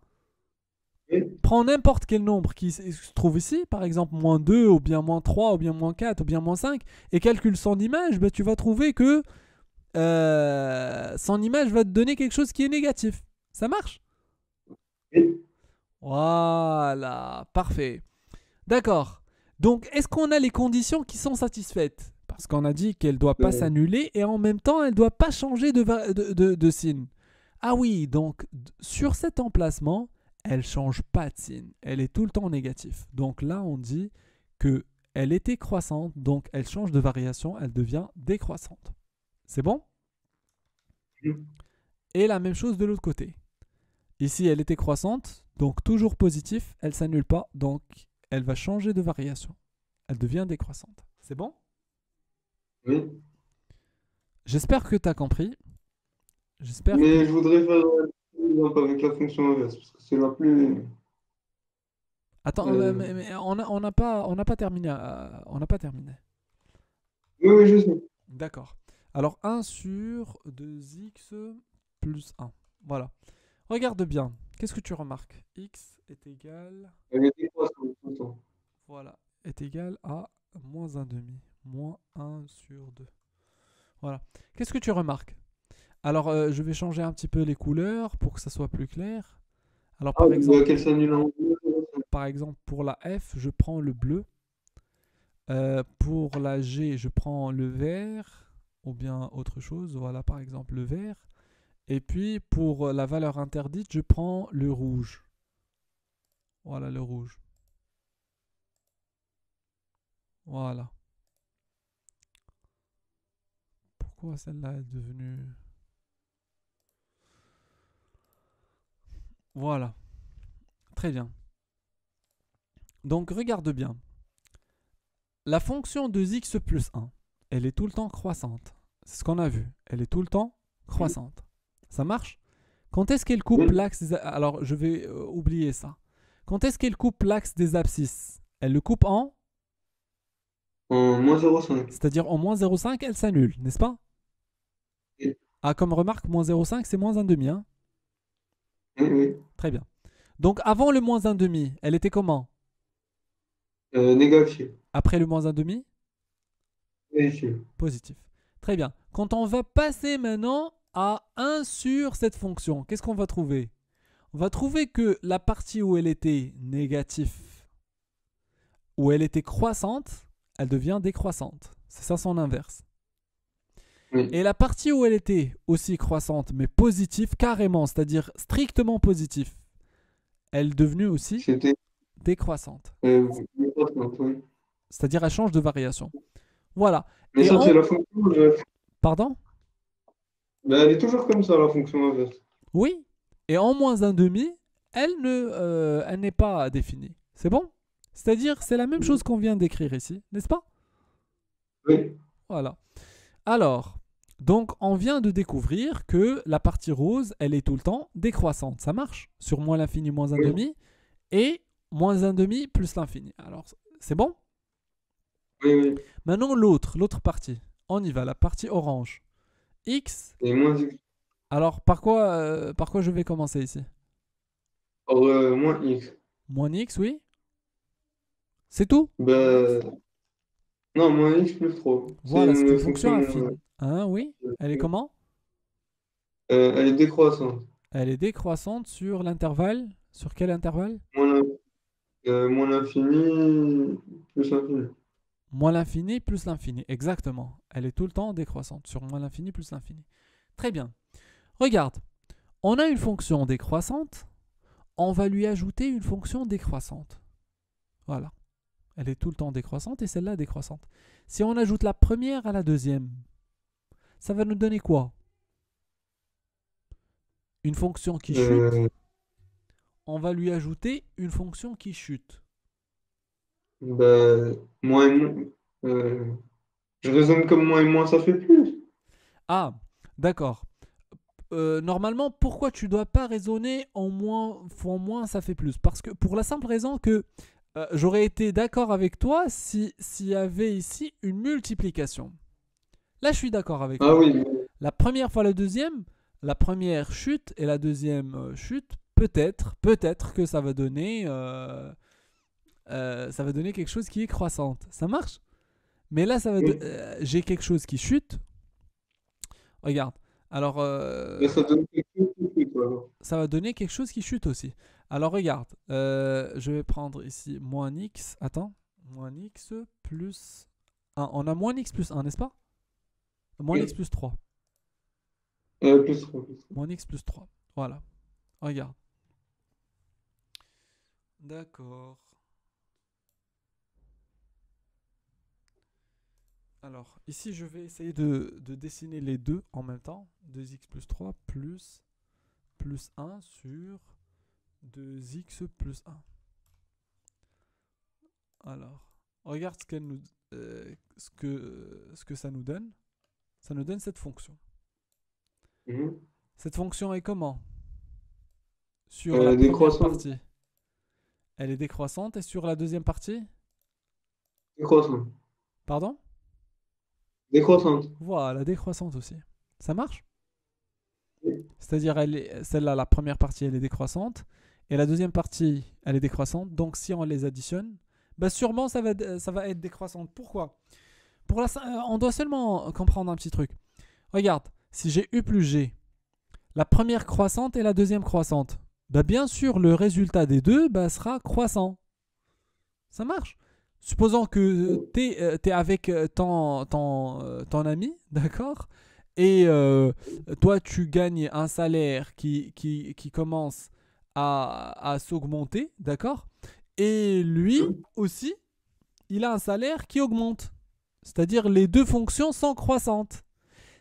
Oui, Prends n'importe quel nombre qui se trouve ici, par exemple moins 2, ou bien moins 3, ou bien moins 4, ou bien moins 5, et calcule son image, bah, tu vas trouver que son image va te donner quelque chose qui est négatif. Ça marche? oui, Voilà, parfait. D'accord. Donc, est-ce qu'on a les conditions qui sont satisfaites? Parce qu'on a dit qu'elle ne doit pas euh, s'annuler et en même temps, elle ne doit pas changer de signe. Ah oui, donc sur cet emplacement, elle change pas de signe. Elle est tout le temps négative. Donc là, on dit que elle était croissante, donc elle change de variation, elle devient décroissante. C'est bon? oui. Et la même chose de l'autre côté. Ici, elle était croissante, donc toujours positif, elle s'annule pas, donc elle va changer de variation. Elle devient décroissante. C'est bon? Oui. J'espère que tu as compris. J'espère Mais que... je voudrais faire l'exemple avec la fonction inverse, parce que c'est la plus. Attends, euh, on n'a pas terminé. On n'a pas terminé. Oui, oui, je sais. D'accord. Alors, un sur 2x plus un. Voilà. Regarde bien. Qu'est-ce que tu remarques? X est égal... Elle est décroissante tout le temps. Voilà. Est égal à moins un demi. Moins un sur 2. Voilà. Qu'est-ce que tu remarques? Alors, je vais changer un petit peu les couleurs pour que ça soit plus clair. Alors, Ah, qu'elle s'annule en deux. par exemple, pour la F, je prends le bleu. Pour la G, je prends le vert ou bien autre chose. Voilà, par exemple, le vert. Et puis, pour la valeur interdite, je prends le rouge. Voilà, le rouge. Voilà. Pourquoi celle-là est devenue... Voilà. Très bien. Donc, regarde bien. La fonction de x plus 1, elle est tout le temps croissante. C'est ce qu'on a vu. Elle est tout le temps croissante. Ça marche? Quand est-ce qu'elle coupe Oui, l'axe Alors, je vais oublier ça. Quand est-ce qu'elle coupe l'axe des abscisses? Elle le coupe en... en moins 0,5. C'est-à-dire en moins 0,5, elle s'annule, n'est-ce pas? Oui, Ah, comme remarque, moins 0,5, c'est moins un demi. Hein. oui, oui. Très bien. Donc, avant le moins un demi, elle était comment? Négatif. Après le moins un demi? Négatif. Positif. Très bien. Quand on va passer maintenant à 1 sur cette fonction, qu'est-ce qu'on va trouver? On va trouver que la partie où elle était négative, où elle était croissante, elle devient décroissante. C'est ça son inverse. Oui. Et la partie où elle était aussi croissante, mais positive, carrément, c'est-à-dire strictement positive, elle est devenue aussi C'était décroissante. décroissante, oui. C'est-à-dire elle change de variation. Voilà. Mais Et ça, c'est en... la fonction inverse. Pardon? Ben, elle est toujours comme ça, la fonction inverse. Oui. Et en moins un demi, elle n'est pas définie. C'est bon? C'est-à-dire, c'est la même chose qu'on vient d'écrire ici, n'est-ce pas? Oui. Voilà. Alors, donc on vient de découvrir que la partie rose, elle est tout le temps décroissante. Ça marche? Sur moins l'infini moins un Oui. demi et moins un demi plus l'infini. Alors, c'est bon? Oui, oui. Maintenant, l'autre partie. On y va, la partie orange. X. Et moins x Alors, par quoi je vais commencer ici? par moins x. Moins x, oui. C'est tout? Ben, non, moins x plus 3. C'est Voilà, c'est une une fonction fonction, affine. Hein, oui. Elle est comment? elle est décroissante. Elle est décroissante sur l'intervalle. Sur quel intervalle? Moins, moins l'infini plus l'infini. Moins l'infini plus l'infini. Exactement. Elle est tout le temps décroissante sur moins l'infini plus l'infini. Très bien. Regarde. On a une fonction décroissante. On va lui ajouter une fonction décroissante. Voilà. Elle est tout le temps décroissante et celle-là décroissante. Si on ajoute la première à la deuxième, ça va nous donner quoi? Une fonction qui chute. Euh, On va lui ajouter une fonction qui chute. ben, moins et moins. euh, je raisonne comme moins et moins, ça fait plus. Ah, d'accord. Normalement, pourquoi tu dois pas raisonner en moins fois moins ça fait plus? Parce que pour la simple raison que j'aurais été d'accord avec toi si s'il y avait ici une multiplication. Là, je suis d'accord avec Ah toi. oui, La première fois la deuxième, la première chute et la deuxième chute, peut-être que ça va donner quelque chose qui est croissante. Ça marche? Mais là, oui. j'ai quelque chose qui chute. Regarde. Alors, Mais ça donne quelque chose de plus, alors. ça va donner quelque chose qui chute aussi. Alors, regarde. Je vais prendre ici moins x. Attends. Moins x plus 1. On a moins x plus 1, n'est-ce pas? Moins x Oui. plus 3. Plus 3, plus 3. Moins x plus 3. Voilà. Regarde. D'accord. Alors, ici, je vais essayer de dessiner les deux en même temps. 2x plus 3 plus 1 sur 2x plus 1. Alors, regarde ce que ça nous donne. Ça nous donne cette fonction. Mhm. Cette fonction est comment? Sur la première Décroissante. partie, elle est décroissante et sur la deuxième partie, Décroissante. pardon? Décroissante. Voilà, décroissante aussi. Ça marche? Oui. C'est-à-dire, celle-là, la première partie, elle est décroissante. Et la deuxième partie, elle est décroissante. Donc, si on les additionne, bah sûrement, ça va être décroissante. Pourquoi? On doit seulement comprendre un petit truc. Regarde, si j'ai U plus G, la première croissante et la deuxième croissante, bah bien sûr, le résultat des deux bah, sera croissant. Ça marche. Supposons que tu es, avec ton ami, d'accord? Et toi, tu gagnes un salaire qui commence à s'augmenter, d'accord? Et lui aussi, il a un salaire qui augmente. C'est-à-dire les deux fonctions sont croissantes.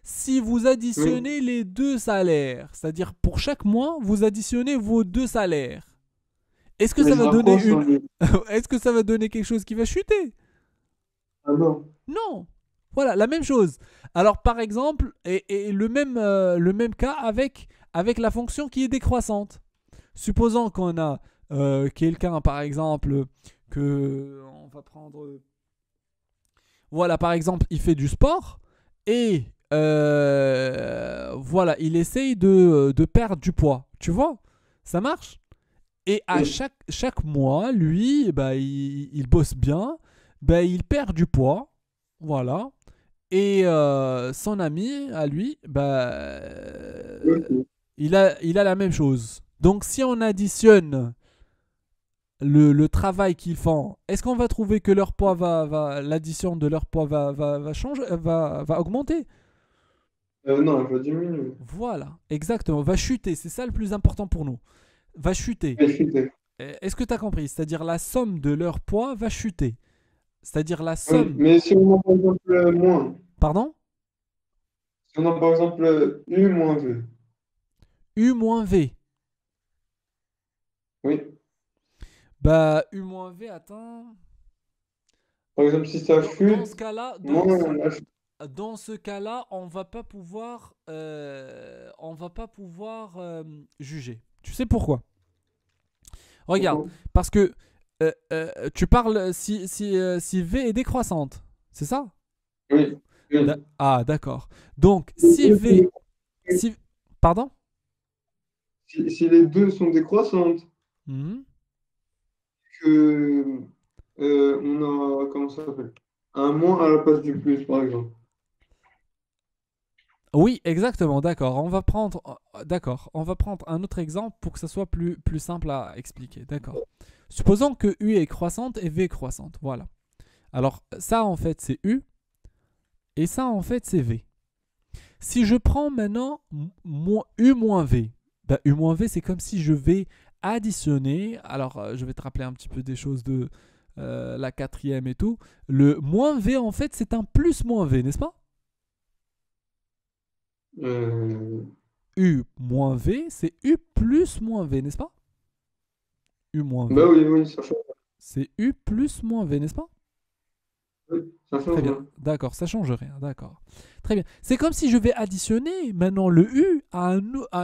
Si vous Oui. additionnez les deux salaires, c'est-à-dire pour chaque mois, vous additionnez vos deux salaires, est-ce que Mais ça je va donner rapproche, hein, est-ce que ça va donner quelque chose qui va chuter? ah non. Non. Voilà, la même chose. Alors par exemple, et le même cas avec la fonction qui est décroissante. Supposons qu'on a quelqu'un, par exemple, que on va prendre. Voilà, par exemple, il fait du sport et voilà, il essaye de perdre du poids. Tu vois? Ça marche? Et à Oui. chaque mois, lui, bah, il bosse bien, bah, il perd du poids. Voilà. Et son ami, à lui, bah, Ok. il a la même chose. Donc si on additionne le travail qu'ils font, est-ce qu'on va trouver que leur poids l'addition de leur poids va changer, va augmenter? Non, elle va diminuer. Voilà, exactement, va chuter, c'est ça le plus important pour nous. Va chuter. Elle chutait. Est-ce que tu as compris? C'est-à-dire la somme de leur poids va chuter. C'est-à-dire la Oui, somme... mais si on a par exemple moins, Pardon? si on a par exemple U moins V, U moins V. oui. Bah, U moins V, attends. Par exemple, si ça Dans ce chute, cas-là, moins on a chuté. dans ce cas-là, on va pas pouvoir juger. Tu sais pourquoi? Regarde, Pourquoi? parce que tu parles si V est décroissante, c'est ça? Oui, oui. Ah, d'accord. Donc, Si, si V, si, pardon? si les deux sont décroissantes, Mhm. que on a, comment ça s'appelle? Un moins à la place du plus, par exemple. Oui, exactement, d'accord. D'accord. On va prendre un autre exemple pour que ça soit plus simple à expliquer. D'accord. Supposons que U est croissante et V est croissante. Voilà. Alors, ça, en fait, c'est U et ça, en fait, c'est V. Si je prends maintenant U moins V, bah, U moins V, c'est comme si je vais additionner. Alors, je vais te rappeler un petit peu des choses de la quatrième et tout. Le moins V, en fait, c'est un plus moins V, n'est-ce pas? Euh, U moins V, c'est U plus moins V, n'est-ce pas? U moins bah V, oui, oui, ça change, c'est U plus moins V, n'est-ce pas? oui, ça Très change bien, rien. d'accord, ça change rien, d'accord. Très bien. C'est comme si je vais additionner maintenant le U à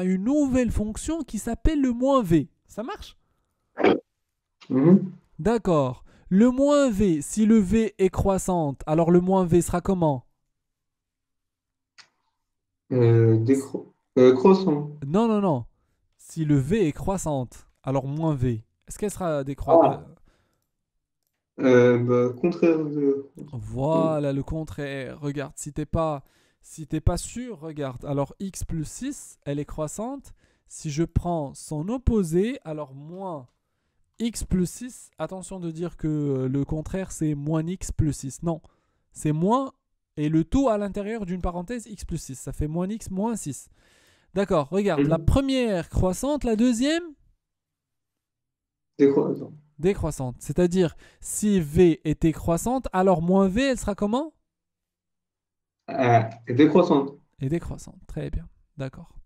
une nouvelle fonction qui s'appelle le moins V. Ça marche? Mhm. D'accord. Le moins V, si le V est croissante, alors le moins V sera comment? Croissant. Non, non, non. Si le V est croissante, alors moins V. Est-ce qu'elle sera décroissante? Ah, bah, contraire de. Oui. Voilà le contraire. Regarde, si t'es pas sûr, regarde. Alors x plus 6, elle est croissante. Si je prends son opposé, alors moins x plus 6, attention de dire que le contraire c'est moins x plus 6. Non, c'est moins et le tout à l'intérieur d'une parenthèse x plus 6. Ça fait moins x moins 6. D'accord, regarde, la Mhm. première croissante, la deuxième Décroissant. décroissante. C'est-à-dire, si v était croissante, alors moins v, elle sera comment? Et décroissante. Et décroissante. Très bien. D'accord.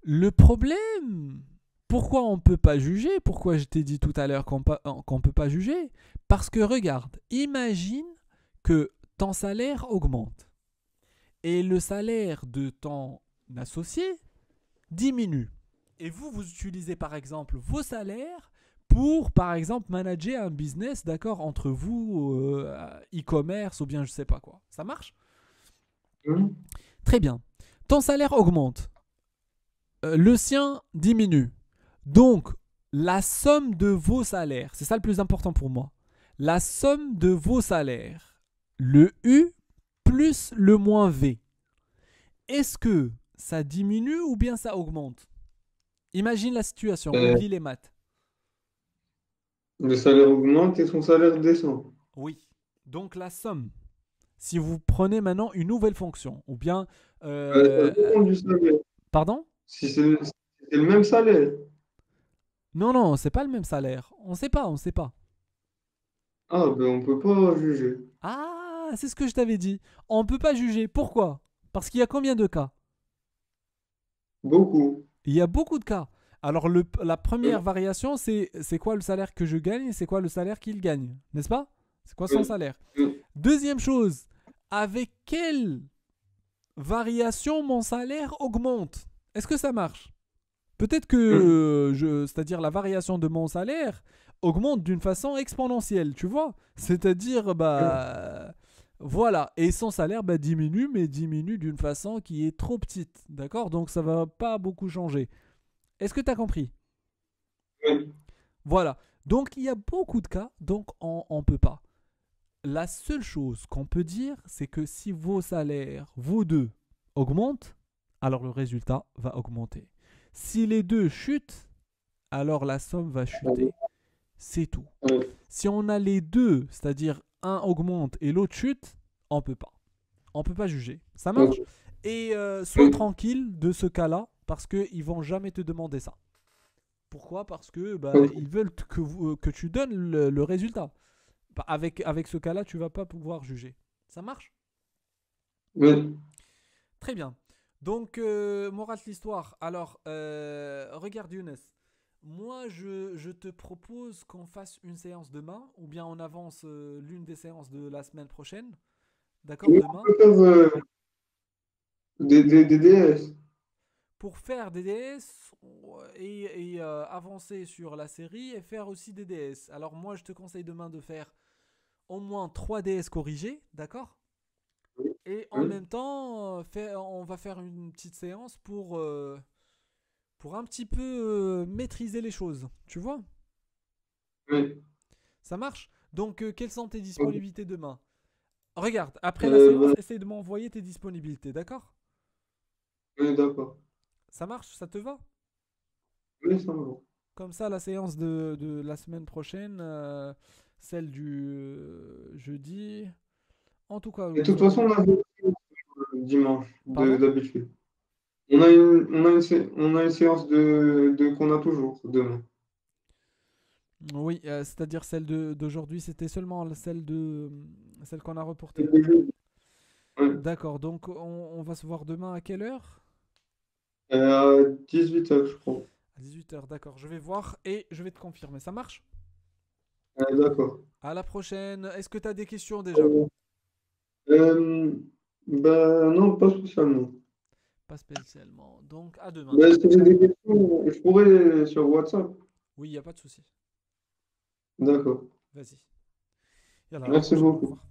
Le problème, pourquoi on ne peut pas juger? Pourquoi je t'ai dit tout à l'heure qu'on ne peut pas juger? Parce que regarde, imagine que ton salaire augmente et le salaire de ton associé diminue. Et vous utilisez par exemple vos salaires pour, par exemple, manager un business, d'accord, entre vous, e-commerce ou bien je sais pas quoi. Ça marche? Mhm. Très bien. Ton salaire augmente. Le sien diminue. Donc, la somme de vos salaires, c'est ça le plus important pour moi. La somme de vos salaires, le U plus le moins V, est-ce que ça diminue ou bien ça augmente? Imagine la situation, Euh, oublie les maths. le salaire augmente et son salaire descend. Oui. Donc la somme, si vous prenez maintenant une nouvelle fonction, ou bien... Ça euh, dépend du salaire. pardon? Si c'est le même salaire. Non, non, c'est pas le même salaire. On sait pas, on sait pas. Ah, ben on peut pas juger. Ah, c'est ce que je t'avais dit. On ne peut pas juger. Pourquoi? Parce qu'il y a combien de cas? Beaucoup. Il y a beaucoup de cas. Alors la première Oui, variation, c'est quoi le salaire que je gagne et c'est quoi le salaire qu'il gagne, n'est-ce pas? C'est quoi son oui, salaire? oui. Deuxième chose, avec quelle variation mon salaire augmente? Est-ce que ça marche? Peut-être que, Mhm. c'est-à-dire la variation de mon salaire augmente d'une façon exponentielle, tu vois? C'est-à-dire, Oui, bah, voilà. Et son salaire, bah, diminue, mais diminue d'une façon qui est trop petite, d'accord? Donc ça va pas beaucoup changer. Est-ce que tu as compris? oui. Voilà. Donc il y a beaucoup de cas, donc on ne peut pas. La seule chose qu'on peut dire, c'est que si vos salaires, vos deux, augmentent, alors le résultat va augmenter. Si les deux chutent, alors la somme va chuter. C'est tout. Ouais. Si on a les deux, c'est-à-dire un augmente et l'autre chute, on peut pas. On peut pas juger. Ça marche. Ouais. Et sois Ouais. tranquille de ce cas-là, parce qu'ils vont jamais te demander ça. Pourquoi? Parce que bah, Ok. ils veulent que tu donnes le résultat. Bah, avec ce cas-là, tu vas pas pouvoir juger. Ça marche? Ouais. Très bien. Donc, morale de l'histoire. Alors, regarde Younes. Moi, je te propose qu'on fasse une séance demain, ou bien on avance l'une des séances de la semaine prochaine. D'accord, On demain. peut faire des DS. Pour faire des DS et avancer sur la série et faire aussi des DS. Alors, moi, je te conseille demain de faire au moins 3 DS corrigés, d'accord? Et en Oui. même temps, on va faire une petite séance pour un petit peu maîtriser les choses. Tu vois? Oui. Ça marche? Donc, quelles sont tes Ok. disponibilités demain? Regarde, après la séance, Bah, essaye de m'envoyer tes disponibilités, d'accord? oui, d'accord. Ça marche? Ça te va? Oui, ça me va. Comme ça, la séance de la semaine prochaine, celle du jeudi. En tout cas, Et de nous toute façon, aurons. on a vu dimanche, Pardon? d'habitude. On a une séance qu'on a toujours demain. Oui, c'est-à-dire celle d'aujourd'hui, c'était seulement celle qu'on a reportée. Ouais. D'accord, donc on va se voir demain à quelle heure? À 18h, je crois. À 18 h, d'accord. Je vais voir et je vais te confirmer. Ça marche? D'accord. À la prochaine. Est-ce que tu as des questions déjà? Euh, bah, non, pas spécialement. Pas spécialement. Donc à demain, Bah, du si coup. j'ai des questions, je pourrais sur WhatsApp. Oui, il n'y a pas de souci. D'accord. Vas-y. Yallah, à la Merci prochaine. Au beaucoup. revoir.